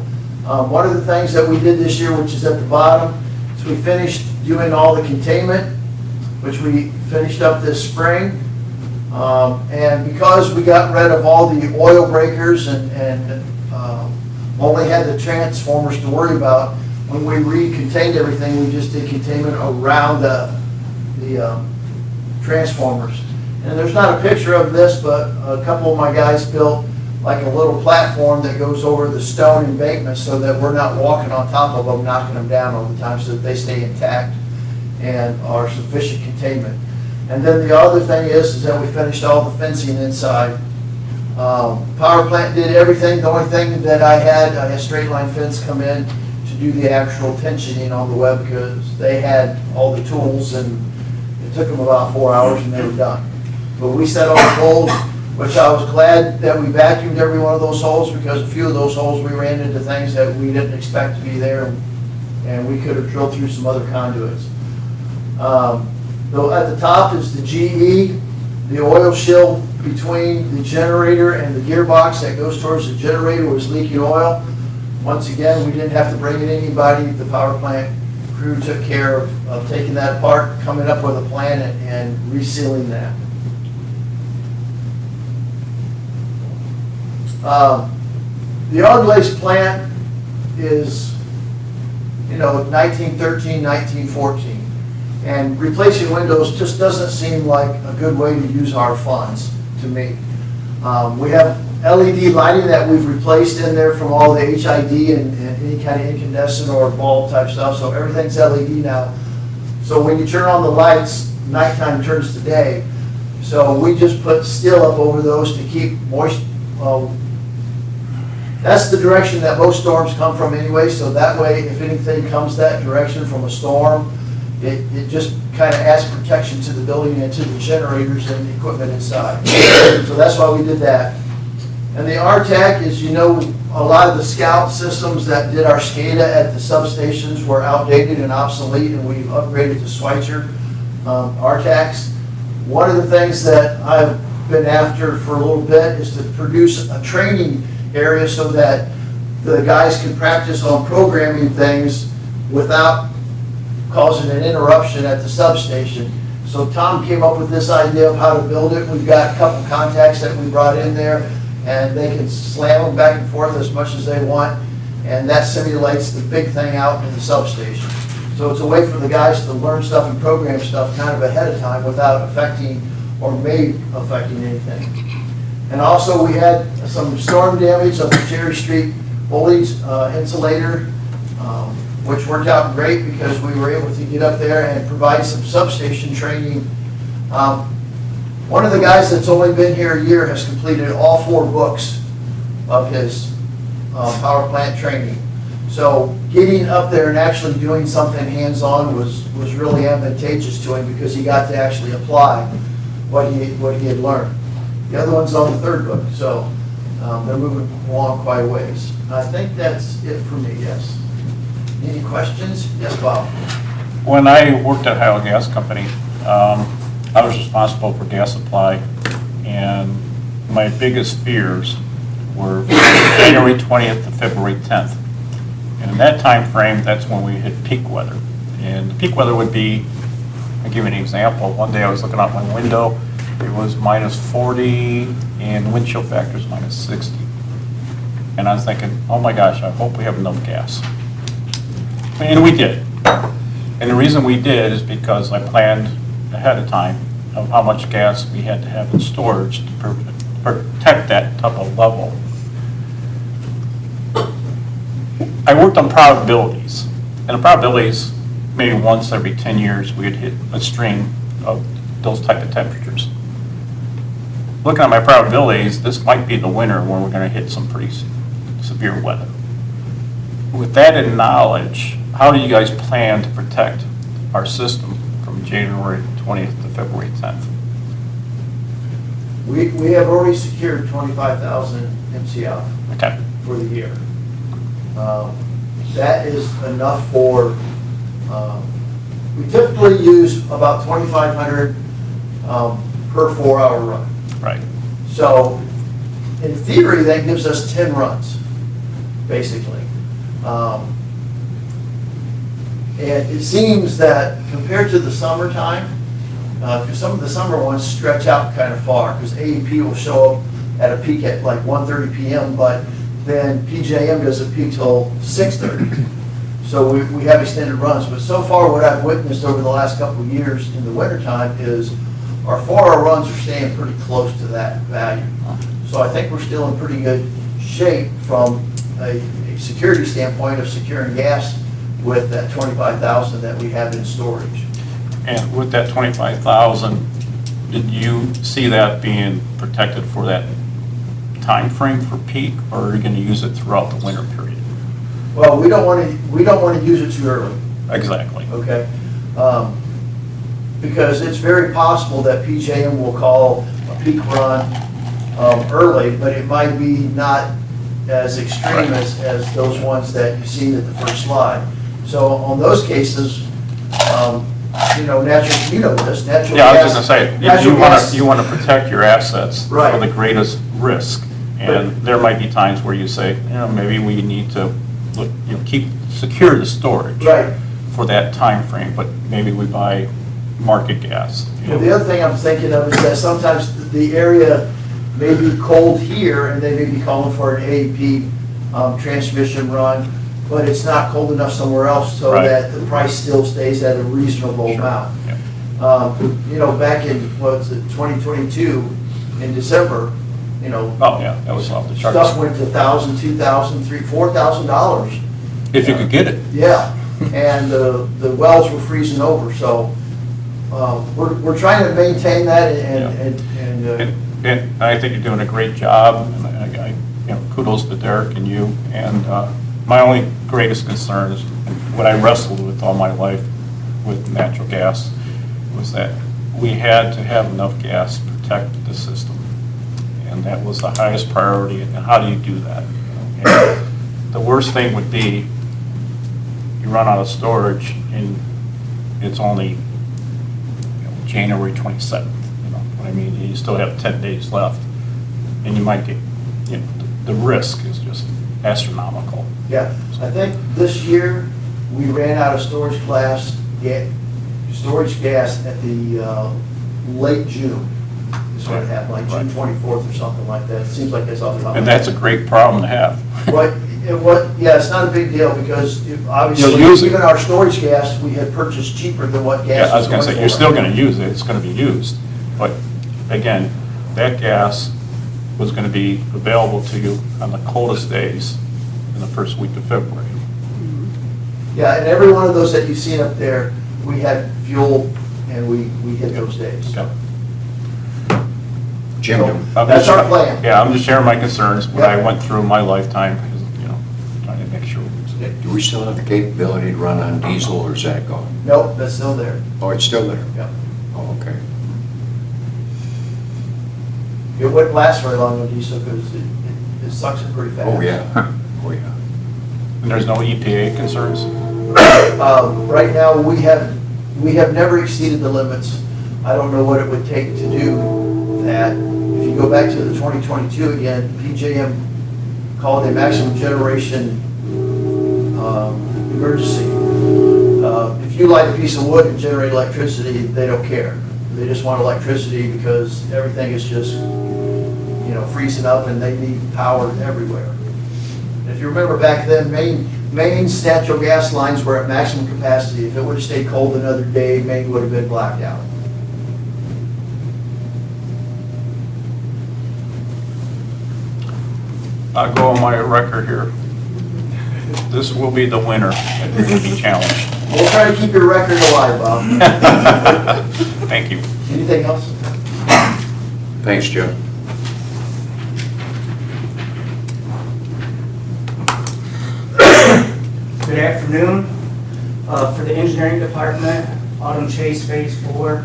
S13: one of the things that we did this year, which is at the bottom, is we finished doing all the containment, which we finished up this spring. And because we got rid of all the oil breakers and only had the transformers to worry about, when we re-contained everything, we just did containment around the transformers. And there's not a picture of this, but a couple of my guys built like a little platform that goes over the stone embankment so that we're not walking on top of them, knocking them down all the time, so that they stay intact and are sufficient containment. And then the other thing is that we finished all the fencing inside. Power plant did everything. The only thing that I had straight line fence come in to do the actual tensioning on the web, because they had all the tools and it took them about 4 hours and they were done. But we set all the holes, which I was glad that we vacuumed every one of those holes, because a few of those holes we ran into things that we didn't expect to be there, and we could have drilled through some other conduits. Though at the top is the GE, the oil shield between the generator and the gearbox that goes towards the generator was leaking oil. Once again, we didn't have to bring in anybody. The power plant crew took care of taking that apart, coming up with a plan and resealing that. The Ardlace plant is, 1913, 1914. And replacing windows just doesn't seem like a good way to use our funds to me. We have LED lighting that we've replaced in there from all the HID and any kind of incandescent or bulb type stuff, so everything's LED now. So when you turn on the lights, nighttime turns to day. So we just put steel up over those to keep moist. That's the direction that most storms come from anyway, so that way if anything comes that direction from a storm, it just kind of adds protection to the building and to the generators and the equipment inside. So that's why we did that. And the RTAC is, a lot of the Scout systems that did our SCADA at the substations were outdated and obsolete, and we've upgraded to Schweitzer RTACs. One of the things that I've been after for a little bit is to produce a training area so that the guys can practice on programming things without causing an interruption at the substation. So Tom came up with this idea of how to build it. We've got a couple contacts that we brought in there, and they can slam them back and forth as much as they want, and that simulates the big thing out in the substation. So it's a way for the guys to learn stuff and program stuff kind of ahead of time without affecting or may affecting anything. And also we had some storm damage on the Cherry Street foliage insulator, which worked out great because we were able to get up there and provide some substation training. One of the guys that's only been here a year has completed all 4 books of his power plant training. So getting up there and actually doing something hands-on was really advantageous to him because he got to actually apply what he had learned. The other one's on the 3rd book, so they're moving along quite a ways. I think that's it for me, yes. Any questions? Yes, Bob?
S7: When I worked at Ohio Gas Company, I was responsible for gas supply, and my biggest fears were January 20th to February 10th. And in that time frame, that's when we hit peak weather. And the peak weather would be, I'll give you an example. One day I was looking out my window, it was minus 40 and wind chill factor is minus 60. And I was thinking, oh my gosh, I hope we have enough gas. And we did. And the reason we did is because I planned ahead of time of how much gas we had to have in storage to protect that type of level. I worked on probabilities, and the probabilities, maybe once every 10 years, we'd hit a string of those type of temperatures. Looking at my probabilities, this might be the winter when we're going to hit some pretty severe weather. With that in knowledge, how do you guys plan to protect our system from January 20th to February 10th?
S13: We have already secured 25,000 MCF
S7: Okay.
S13: for the year. That is enough for, we typically use about 2,500 per 4-hour run.
S7: Right.
S13: So in theory, that gives us 10 runs, basically. And it seems that compared to the summertime, because some of the summer ones stretch out kind of far, because AEP will show up at a peak at like 1:30 p.m., but then PJM doesn't peak till 6:30. So we have extended runs. But so far, what I've witnessed over the last couple of years in the wintertime is our 4-hour runs are staying pretty close to that value. So I think we're still in pretty good shape from a security standpoint of securing gas with that 25,000 that we have in storage.
S7: And with that 25,000, did you see that being protected for that time frame for peak, or are you going to use it throughout the winter period?
S13: Well, we don't want to use it too early.
S7: Exactly.
S13: Okay? Because it's very possible that PJM will call a peak run early, but it might be not as extreme as those ones that you see at the first slide. So on those cases, you know this, natural
S7: Yeah, I was
S13: gas.
S7: just going to
S13: natural gas-
S7: say, you want to protect your assets for
S13: Right.
S7: the greatest risk. And there might be times where you say, you know, maybe we need to look, you know, secure the storage
S13: Right.
S7: for that time frame, but maybe we buy market gas. you
S13: Well,
S7: know.
S13: the other thing I'm thinking of is that sometimes the area may be cold here, and they may be calling for an AEP transmission run, but it's not cold enough somewhere else so
S7: Right.
S13: that the price still stays at a reasonable
S7: Sure.
S13: amount.
S7: Yeah.
S13: You know, back in, 2022, in December, you know,
S7: Oh, yeah, that was off the charts.
S13: stuff went to $1,000, $2,000, $3,000, $4,000.
S7: If you could get it.
S13: Yeah, and the wells were freezing over, so we're trying to maintain that and
S7: And I think you're doing a great job, and you know, kudos to Derek and you. And my only greatest concern is what I wrestled with all my life with natural gas was that we had to have enough gas to protect the system. And that was the highest priority, and how do you do that? And the worst thing would be, you run out of storage, and it's only, you know, January 27th, you know what I mean? You still have 10 days left, and you might get, you know, the risk is just astronomical.
S13: yeah. I think this year, we ran out of storage gas at the late June. Is what it happened, like June 24th or something like that. It seems like it's off the top of
S7: And
S13: my
S7: that's a
S13: head.
S7: great problem to have.
S13: Yeah, it's not a big deal because obviously,
S7: You'll use it.
S13: even our storage gas, we had purchased cheaper than what
S7: Yeah,
S13: gas
S7: I was
S13: was
S7: gonna
S13: going
S7: say,
S13: for.
S7: you're still gonna use it, it's gonna be used. But again, that gas was gonna be available to you on the coldest days in the first week of February.
S13: Yeah, and every one of those that you've seen up there, we had fuel and we hit those days.
S7: Yep.
S4: Jim,
S7: I'm
S13: That's
S7: just-
S13: our plan.
S7: Yeah, I'm just sharing my concerns, what I
S13: Yep.
S7: went through in my lifetime, because, you know, trying to make sure.
S4: do we still have the capability to run on diesel, or is that gone?
S13: Nope, that's still there.
S4: Oh, it's still there?
S13: Yep.
S4: Oh, okay.
S13: It wouldn't last very long on diesel because it sucks it pretty fast.
S4: Oh, yeah, oh, yeah.
S7: And there's no EPA concerns?
S13: Right now, we have never exceeded the limits. I don't know what it would take to do that. If you go back to the 2022 again, PJM called a maximum generation emergency. If you light a piece of wood and generate electricity, they don't care. They just want electricity because everything is just, you know, freezing up and they need power everywhere. If you remember back then, Maine's natural gas lines were at maximum capacity. If it would have stayed cold another day, Maine would have been blacked out.
S7: I'll go on my record here. This will be the winner, and you're going to be challenged.
S13: We'll try to keep your record alive, Bob.
S7: Thank you.
S13: Anything else?
S4: Thanks, Jim.
S3: Good afternoon. For the engineering department, Autumn Chase Phase 4,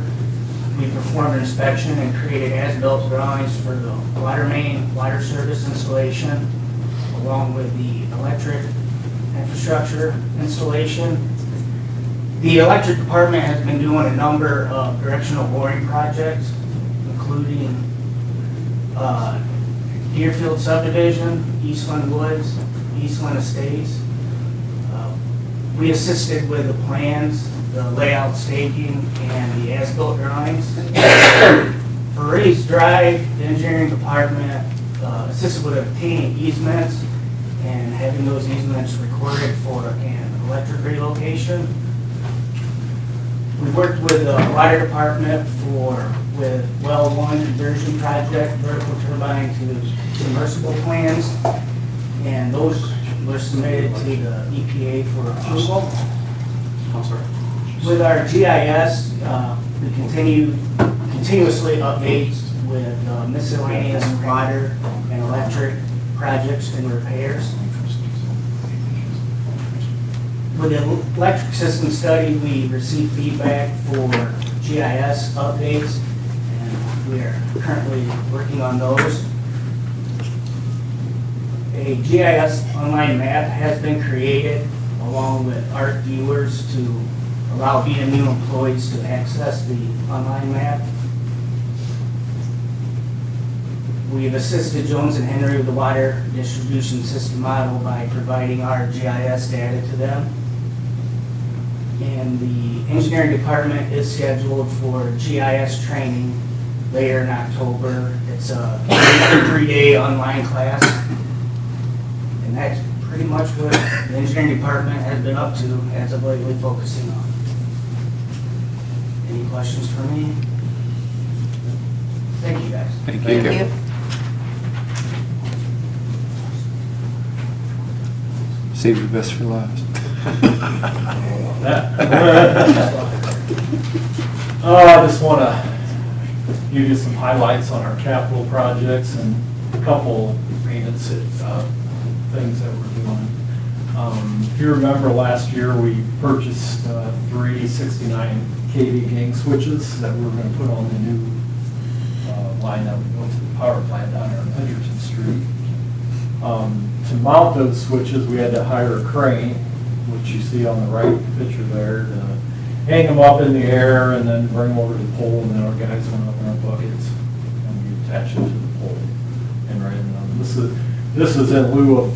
S3: we performed an inspection and created as-built drawings for the water main, water service installation, along with the electric infrastructure installation. The electric department has been doing a number of directional boring projects, including Deerfield subdivision, Eastland Woods, Eastland Estates. We assisted with the plans, the layout staking, and the as-built drawings. For Raised Drive, the engineering department assisted with obtaining easements and having those easements recorded for an electric relocation. We worked with the water department with well one conversion project, vertical turbine to submersible plans, and those were submitted to the EPA for approval. With our GIS, we continuously updates with miscellaneous water and electric projects and repairs. With the electric system study, we received feedback for GIS updates, and we are currently working on those. A GIS online map has been created along with art viewers to allow BMU employees to access the online map. We've assisted Jones and Henry with the water distribution system model by providing our GIS data to them. And the engineering department is scheduled for GIS training later in October. It's a 3-day online class. And that's pretty much what the engineering department has been up to as of lately, focusing on. Any questions for me? Thank you, guys.
S4: Thank
S1: Thank
S4: you.
S1: you.
S4: Save the best for last.
S14: I just want to give you some highlights on our capital projects and a couple maintenance things that we're doing. If you remember last year, we purchased 3 69 kV gang switches that we were going to put on the new line that would go to the power plant down there on Edgerton Street. To mount those switches, we had to hire a crane, which you see on the right picture there, to hang them up in the air and then bring them over to the pole, and then our guys went up in our buckets and we attached them to the pole and ran them. This is in lieu of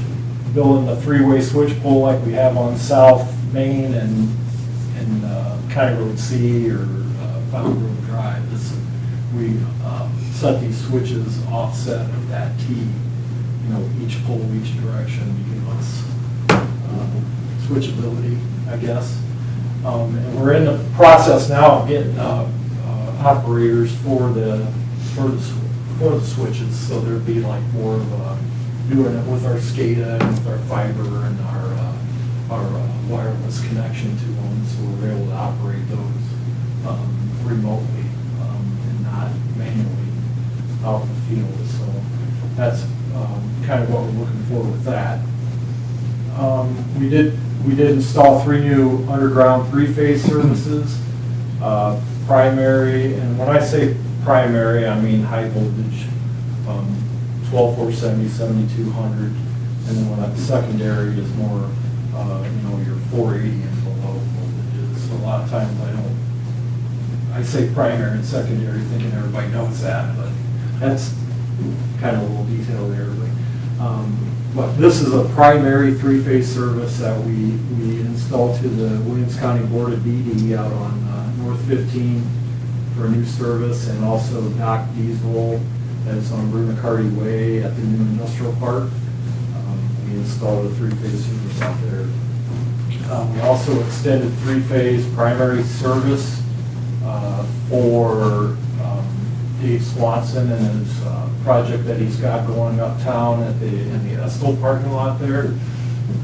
S14: building the 3-way switch pole like we have on South Main and County Road C or Fountain Road Drive. We set these switches offset of that T, each pole, each direction, to give us switchability, I guess. And we're in the process now of getting operators for the switches, so there'd be like more of doing it with our SCADA and with our fiber and our wireless connection to them, so we're able to operate those remotely and not manually out in the field. So that's kind of what we're looking for with that. We did install 3 new underground 3-phase services, primary, and when I say primary, I mean high voltage, 12-470, 7200, and then when I'm secondary is more, your 480 and below voltages. So a lot of times I say primary and secondary thinking everybody knows that, but that's kind of a little detail there. But this is a primary 3-phase service that we installed to the Williams County Board of BD out on North 15 for a new service, and also Doc Diesel that's on Bruno McCarty Way at the new industrial park. We installed a 3-phase service out there. We also extended 3-phase primary service for Dave Swanson and his project that he's got going uptown in the Estill parking lot there,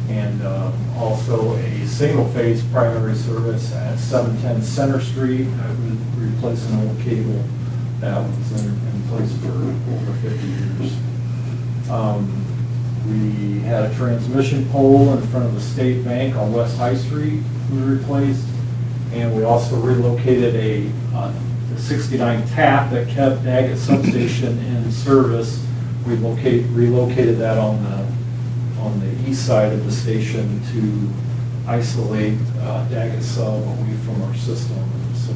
S14: and also a single-phase primary service at 710 Center Street. I would replace an old cable that was in place for over 50 years. We had a transmission pole in front of the State Bank on West High Street we replaced, and we also relocated a 69 tap that kept Daggett substation in service. We relocated that on the east side of the station to isolate Daggett sub away from our system. So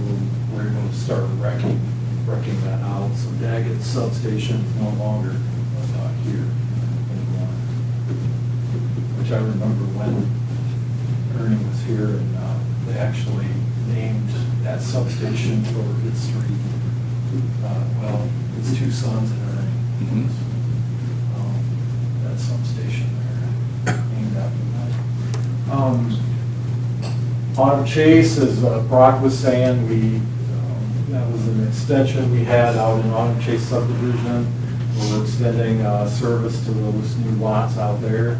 S14: we're going to start wrecking that out. So Daggett substation is no longer here anymore. Which I remember when Ernie was here, and they actually named that substation for his 3, his 2 sons and Ernie. That substation there, named after that. Autumn Chase, as Brock was saying, that was an extension we had out in Autumn Chase subdivision. We're extending service to those new lots out there.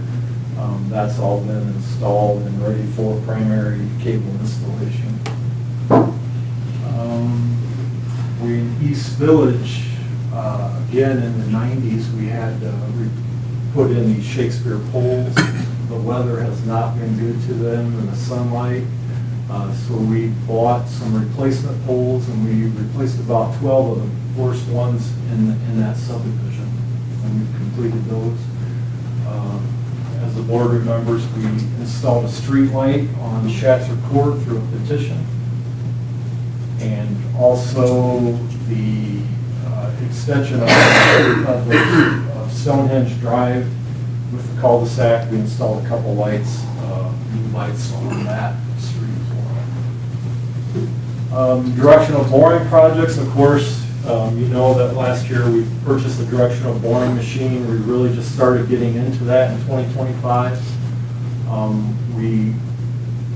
S14: That's all been installed and ready for primary cable installation. We in East Village, again in the 90s, we had put in these Shakespeare poles. The weather has not been good to them in the sunlight. So we bought some replacement poles and we replaced about 12 of the worst ones in that subdivision. And we've completed those. As the board remembers, we installed a street light on Schatzer Court through a petition. And also the extension of Stonehenge Drive with the cul-de-sac. We installed a couple lights, new lights on that street as well. Directional boring projects, of course, you know that last year we purchased a directional boring machine. We really just started getting into that in 2025. We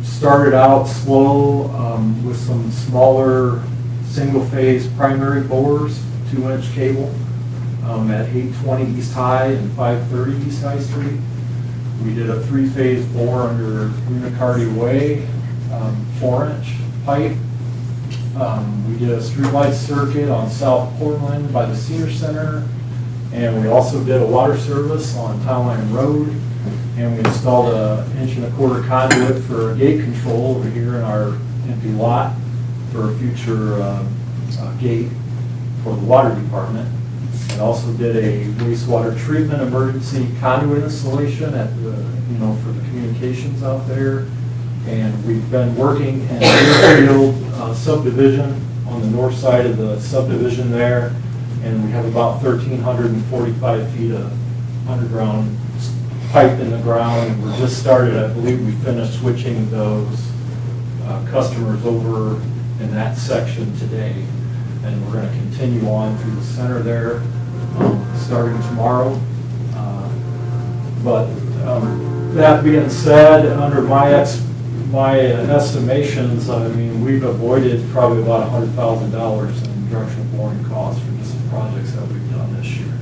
S14: started out slow with some smaller single-phase primary bores, 2-inch cable at 820 East High and 530 East High Street. We did a 3-phase bore under Unicardi Way, 4-inch pipe. We did a streetlight circuit on South Portland by the Senior Center, and we also did a water service on Town Line Road, and we installed a 1.25-inch conduit for gate control over here in our empty lot for a future gate for the water department. And also did a wastewater treatment emergency conduit installation at the, for the communications out there. And we've been working in Deerfield subdivision on the north side of the subdivision there. And we have about 1,345 feet of underground pipe in the ground. And we're just started, I believe we finished switching those customers over in that section today. And we're going to continue on through the center there, starting tomorrow. But that being said, under my estimations, I mean, we've avoided probably about $100,000 in directional boring costs for just the projects that we've done this year.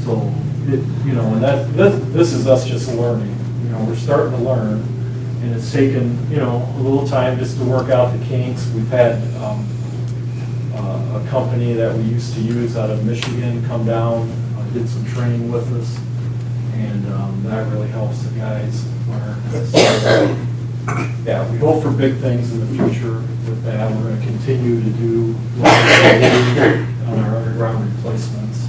S14: So, and this is us just learning. We're starting to learn, and it's taken, a little time just to work out the kinks. We've had a company that we used to use out of Michigan come down, did some training with us, and that really helps the guys learn. So, yeah, we hope for big things in the future with that. We're going to continue to do what we're doing on our underground replacements.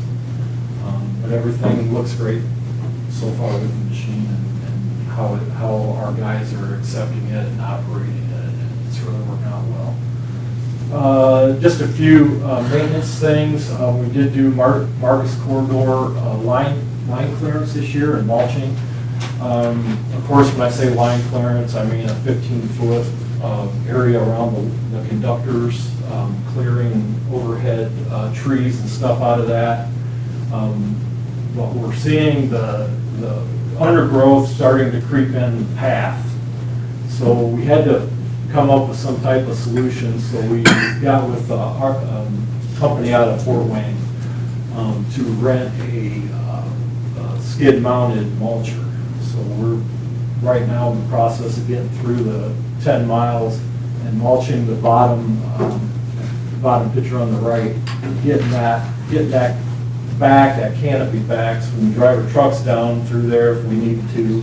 S14: But everything looks great so far with the machine and how our guys are accepting it and operating it, and it's really working out well. Just a few maintenance things. We did do Marcus Corridor line clearance this year and mulching. Of course, when I say line clearance, I mean a 15-foot area around the conductors, clearing overhead trees and stuff out of that. But we're seeing the undergrowth starting to creep in the path. So we had to come up with some type of solution. So we got with our company out of Fort Wayne to rent a skid-mounted mulcher. So we're right now in the process of getting through the 10 miles and mulching the bottom picture on the right, getting that back, that canopy back, so we can drive our trucks down through there if we need to.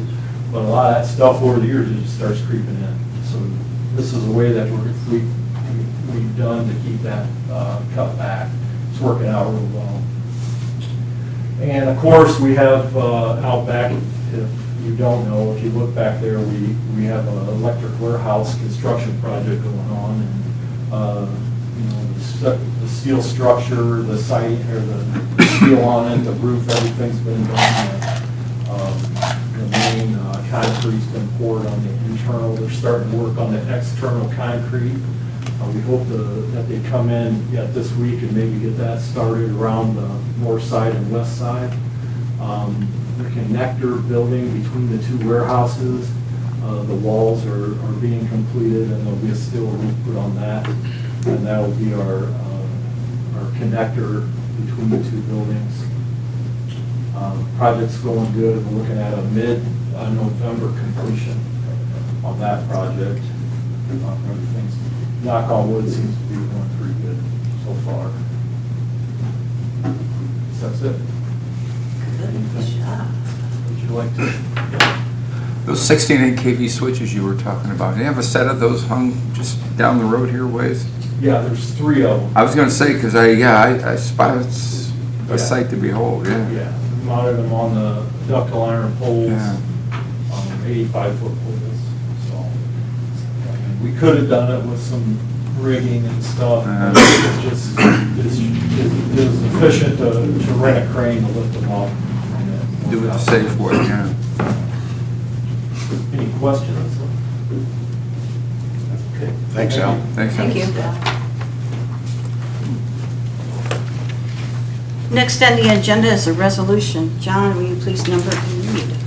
S14: But a lot of that stuff over the years, it just starts creeping in. So this is a way that we've done to keep that cut back. It's working out real well. And of course, we have out back, if you don't know, if you look back there, we have an electric warehouse construction project going on, and the steel structure, the siding, or the steel on it, the roof, everything's been done. The main concrete's been poured on the internal. They're starting to work on the external concrete. We hope that they come in yet this week and maybe get that started around the north side and west side. The connector building between the two warehouses, The walls are being completed, and there'll be a steel roof put on that. And that will be our connector between the two buildings. Project's going good. We're looking at a mid-November completion on that project. Everything's, knock on wood, seems to be going pretty good so far. So that's it.
S1: Good job.
S14: Would you like to?
S4: Those 16.8 kV switches you were talking about, do you have a set of those hung just down the road here ways?
S14: Yeah, there's 3 of them.
S4: I was gonna say, because I spy, it's a sight to behold, yeah.
S14: Yeah, mounted them on the ductile iron poles,
S4: Yeah.
S14: 85-foot poles, so. And we could have done it with some rigging and stuff, but it's efficient to rent a crane to lift them up.
S4: Do it the safe way, yeah.
S14: Any questions? Okay.
S6: Thanks, Al.
S4: Thanks, Al.
S1: Thank you. Next on the agenda is a resolution. John, will you please number and read?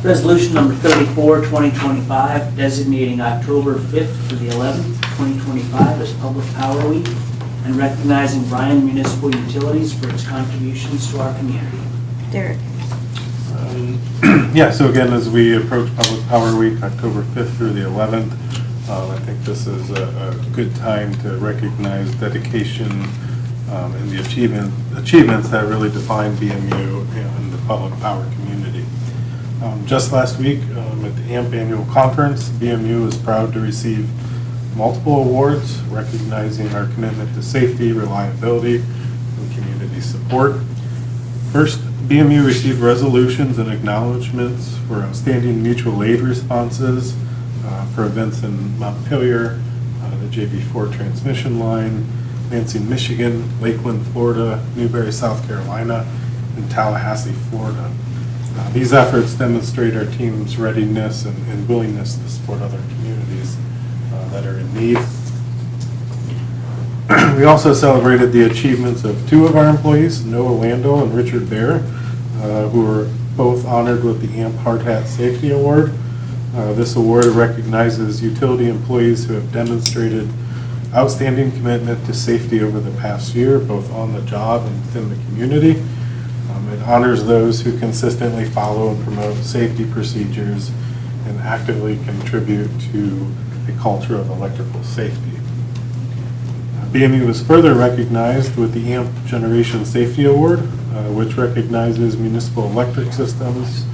S15: Resolution number 34, 2025, designating October 5th through the 11th, 2025 as Public Power Week and recognizing Bryan Municipal Utilities for its contributions to our community.
S1: Derek.
S6: Yeah, so again, as we approach Public Power Week, October 5th through the 11th, I think this is a good time to recognize dedication and the achievements that really define BMU and the public power community. Just last week at the AMP annual conference, BMU is proud to receive multiple awards recognizing our commitment to safety, reliability, and community support. First, BMU received resolutions and acknowledgments for outstanding mutual aid responses for events in Montpelier, the JB4 transmission line, Lansing, Michigan, Lakeland, Florida, Newberry, South Carolina, and Tallahassee, Florida. These efforts demonstrate our team's readiness and willingness to support other communities that are in need. We also celebrated the achievements of 2 of our employees, Noah Lando and Richard Bear, who were both honored with the AMP Hard Hat Safety Award. This award recognizes utility employees who have demonstrated outstanding commitment to safety over the past year, both on the job and within the community. It honors those who consistently follow and promote safety procedures and actively contribute to a culture of electrical safety. BMU was further recognized with the AMP Generation Safety Award, which recognizes municipal electric systems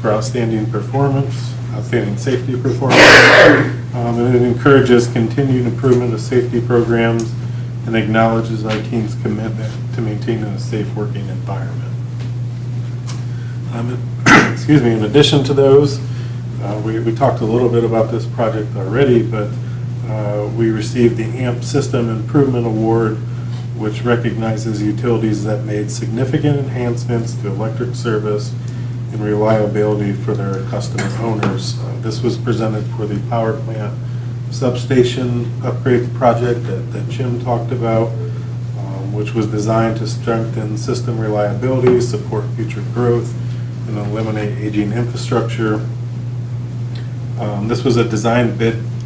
S6: for outstanding performance, outstanding safety performance, and it encourages continued improvement of safety programs and acknowledges our team's commitment to maintaining a safe working environment. Excuse me, in addition to those, we talked a little bit about this project already, but we received the AMP System Improvement Award, which recognizes utilities that made significant enhancements to electric service and reliability for their customer owners. This was presented for the power plant substation upgrade project that Jim talked about, which was designed to strengthen system reliability, support future growth, and eliminate aging infrastructure. This was a design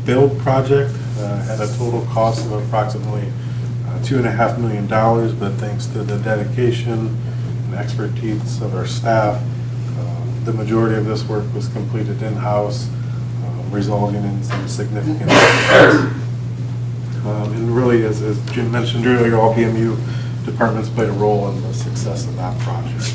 S6: build project, had a total cost of approximately $2.5 million, but thanks to the dedication and expertise of our staff, the majority of this work was completed in-house, resulting in some significant success. And really, as Jim mentioned earlier, all BMU departments played a role in the success of that project.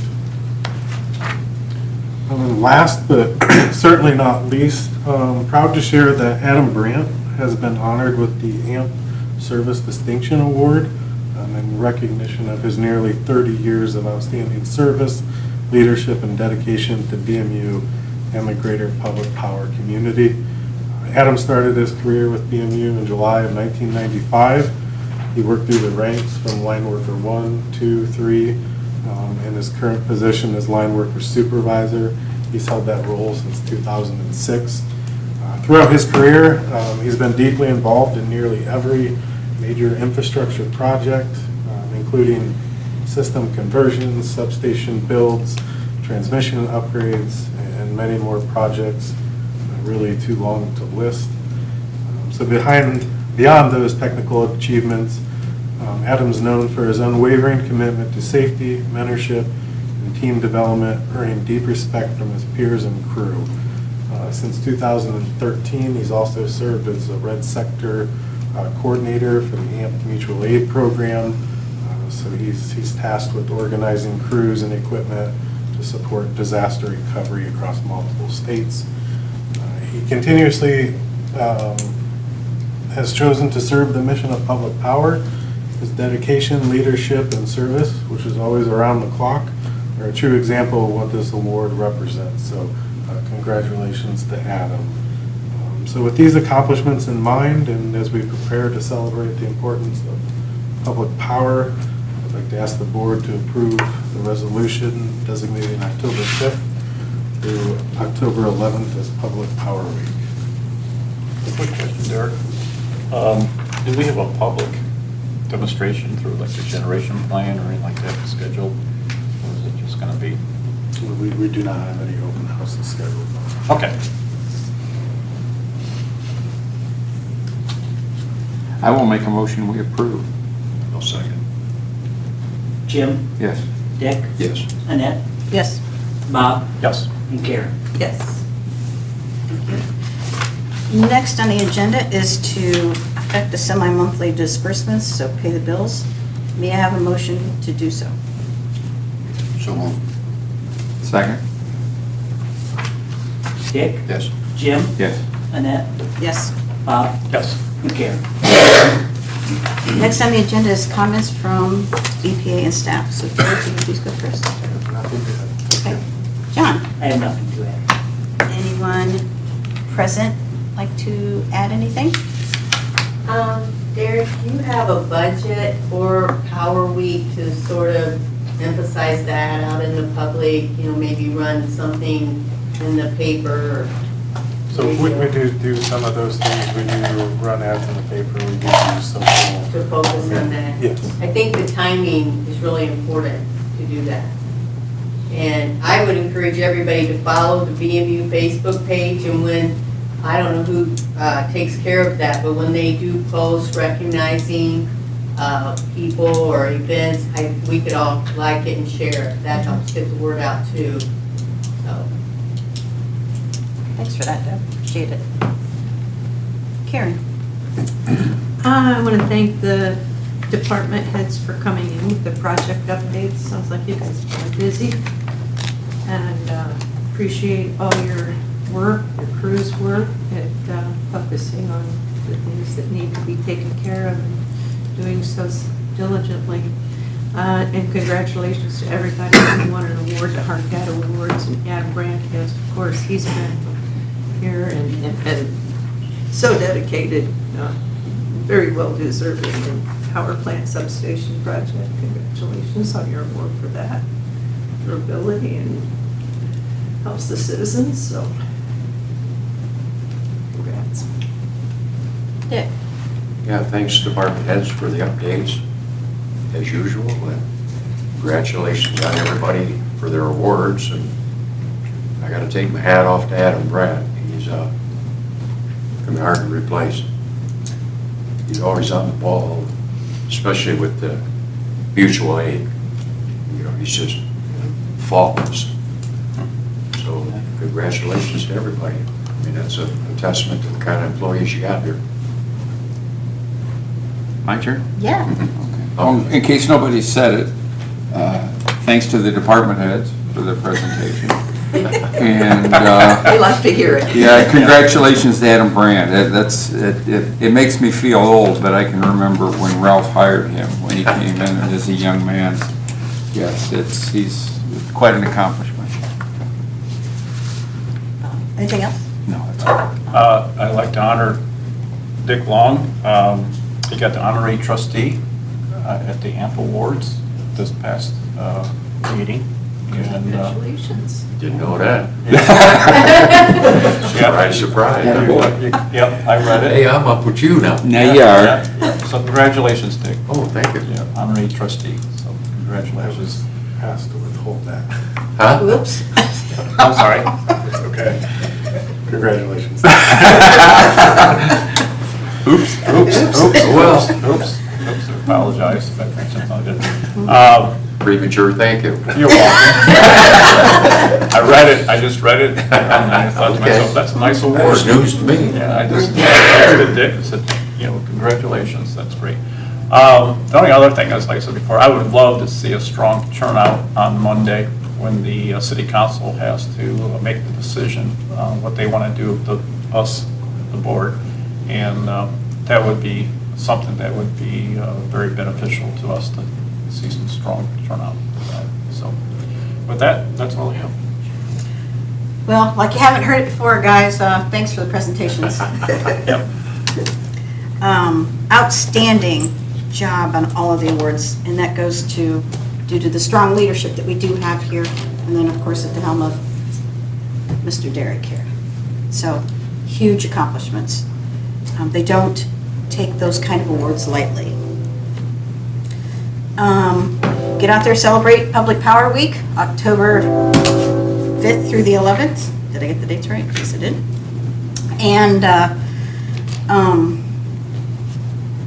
S6: And then last, but certainly not least, proud to share that Adam Brandt has been honored with the AMP Service Distinction Award in recognition of his nearly 30 years of outstanding service, leadership, and dedication to BMU and the greater public power community. Adam started his career with BMU in July of 1995. He worked through the ranks from line worker 1, 2, 3, and his current position as line worker supervisor. He's held that role since 2006. Throughout his career, he's been deeply involved in nearly every major infrastructure project, including system conversions, substation builds, transmission upgrades, and and many more projects, really too long to list. So beyond those technical achievements, Adam's known for his unwavering commitment to safety, mentorship, and team development, earning deep respect from his peers and crew. Since 2013, he's also served as a Red Sector coordinator for the AMP Mutual Aid Program. So he's tasked with organizing crews and equipment to support disaster recovery across multiple states. He continuously has chosen to serve the mission of public power. His dedication, leadership, and service, which is always around the clock, are a true example of what this award represents. So congratulations to Adam. So with these accomplishments in mind, and as we prepare to celebrate the importance of public power, I'd like to ask the board to approve the resolution designating October 5th through October 11th as Public Power Week.
S7: Quick question, Derek. Do we have a public demonstration through like the generation plan or anything like that scheduled? Or is it just gonna be?
S6: We do not have any open houses scheduled.
S7: Okay.
S4: I will make a motion, we approve.
S2: I'll second.
S15: Jim?
S4: Yes.
S15: Dick?
S2: Yes.
S15: Annette?
S1: Yes.
S15: Bob?
S7: Yes.
S15: And Karen?
S5: Yes.
S1: Next on the agenda is to affect the semi-monthly disbursements, so pay the bills. May I have a motion to do so?
S2: So moved.
S4: Second?
S15: Dick?
S2: Yes.
S15: Jim?
S4: Yes.
S15: Annette?
S1: Yes.
S15: Bob?
S7: Yes.
S15: And Karen?
S1: Next on the agenda is comments from EPA and staff. So Derek, can you please go first?
S6: Nothing good.
S1: Okay. John,
S15: I have nothing to add.
S1: anyone present like to add anything?
S9: Derek, do you have a budget for Power Week to sort of emphasize that out in the public? You know, maybe run something in the paper?
S6: So we do some of those things. We do run ads in the paper. We do social.
S9: To focus on that?
S6: Yes.
S9: I think the timing is really important to do that. And I would encourage everybody to follow the BMU Facebook page, and when, I don't know who takes care of that, but when they do post recognizing people or events, we could all like it and share it. That helps get the word out too. So.
S1: Thanks for that, Deb. Appreciate it. Karen?
S5: I want to thank the department heads for coming in with the project updates. Sounds like you guys are busy. And appreciate all your work, your crew's work at focusing on the things that need to be taken care of and doing so diligently. And congratulations to everybody who won an award, the Hard Data Awards, and Adam Bryan, yes, of course, he's been here and so dedicated, very well deserving in power plant substation project. Congratulations on your award for that. Your ability and helps the citizens, so congrats.
S1: Dick?
S2: Yeah, thanks to department heads for the updates, as usual, and congratulations on everybody for their awards, and I gotta take my hat off to Adam Bryan. He's gonna be hard to replace. He's always on the ball, especially with the mutual aid. You know, he's just faultless. So congratulations to everybody. I mean, that's a testament to the kind of employees you got here.
S4: My turn?
S1: Yeah.
S4: In case nobody said it, thanks to the department heads for their presentation. And
S5: We like to hear it.
S4: yeah, congratulations to Adam Bryan. It makes me feel old, but I can remember when Ralph hired him, when he came in as a young man. Yes, he's quite an accomplishment.
S1: Anything else?
S4: No, that's all.
S7: I'd like to honor Dick Long. He got the honorary trustee at the AMP Awards this past meeting. And,
S5: Congratulations.
S2: Didn't know that.
S7: Yeah.
S2: Surprise.
S7: Yep, I read it.
S2: Hey, I'm up with you now.
S4: Now you are.
S7: Yeah. So congratulations, Dick.
S2: Oh, thank you.
S7: Yeah, honorary trustee, so
S6: I
S7: congratulations.
S6: was asked to withhold that.
S2: Huh?
S1: Whoops.
S7: I'm sorry.
S6: Okay. Congratulations.
S7: Oops, oops, apologize if I mentioned something.
S4: Premature thank you.
S7: You're welcome. I read it, I just read it, and I thought to myself, that's a nice award.
S2: That's news to me.
S7: Yeah, I just asked it, Dick, and said, congratulations, that's great. The only other thing is, like I said before, I would love to see a strong turnout on Monday when the city council has to make the decision what they want to do with the board. And that would be something that would be very beneficial to us to see some strong turnout for that. So with that, that's all I have.
S1: Well, like you haven't heard it before, guys, thanks for the presentations.
S7: Yep.
S1: Outstanding job on all of the awards, and that goes due to the strong leadership that we do have here, and then, of course, at the helm of Mr. Derek here. So, huge accomplishments. They don't take those kind of awards lightly. Get out there, celebrate Public Power Week, October 5th through the 11th. Did I get the dates right? Yes, I did. And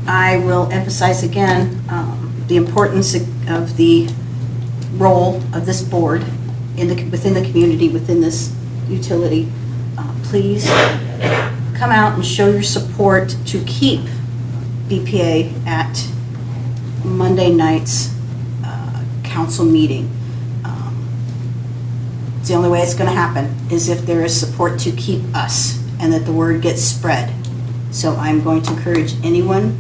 S1: I will emphasize again the importance of the role of this board within the community, within this utility. Please come out and show your support to keep BPA at Monday night's council meeting. It's the only way it's going to happen is if there is support to keep us and that the word gets spread. So I'm going to encourage anyone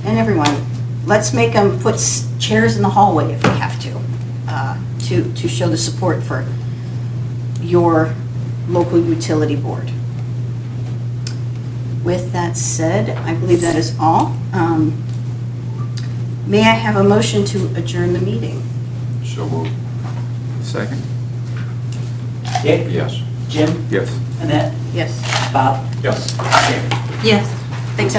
S1: and everyone, let's make them put chairs in the hallway if we have to show the support for your local utility board. With that said, I believe that is all. May I have a motion to adjourn the meeting?
S4: So moved. Second?
S15: Dick?
S4: Yes.
S15: Jim?
S4: Yes.
S15: Annette?
S1: Yes.
S15: Bob?
S7: Yes.
S15: Sherry?
S1: Yes.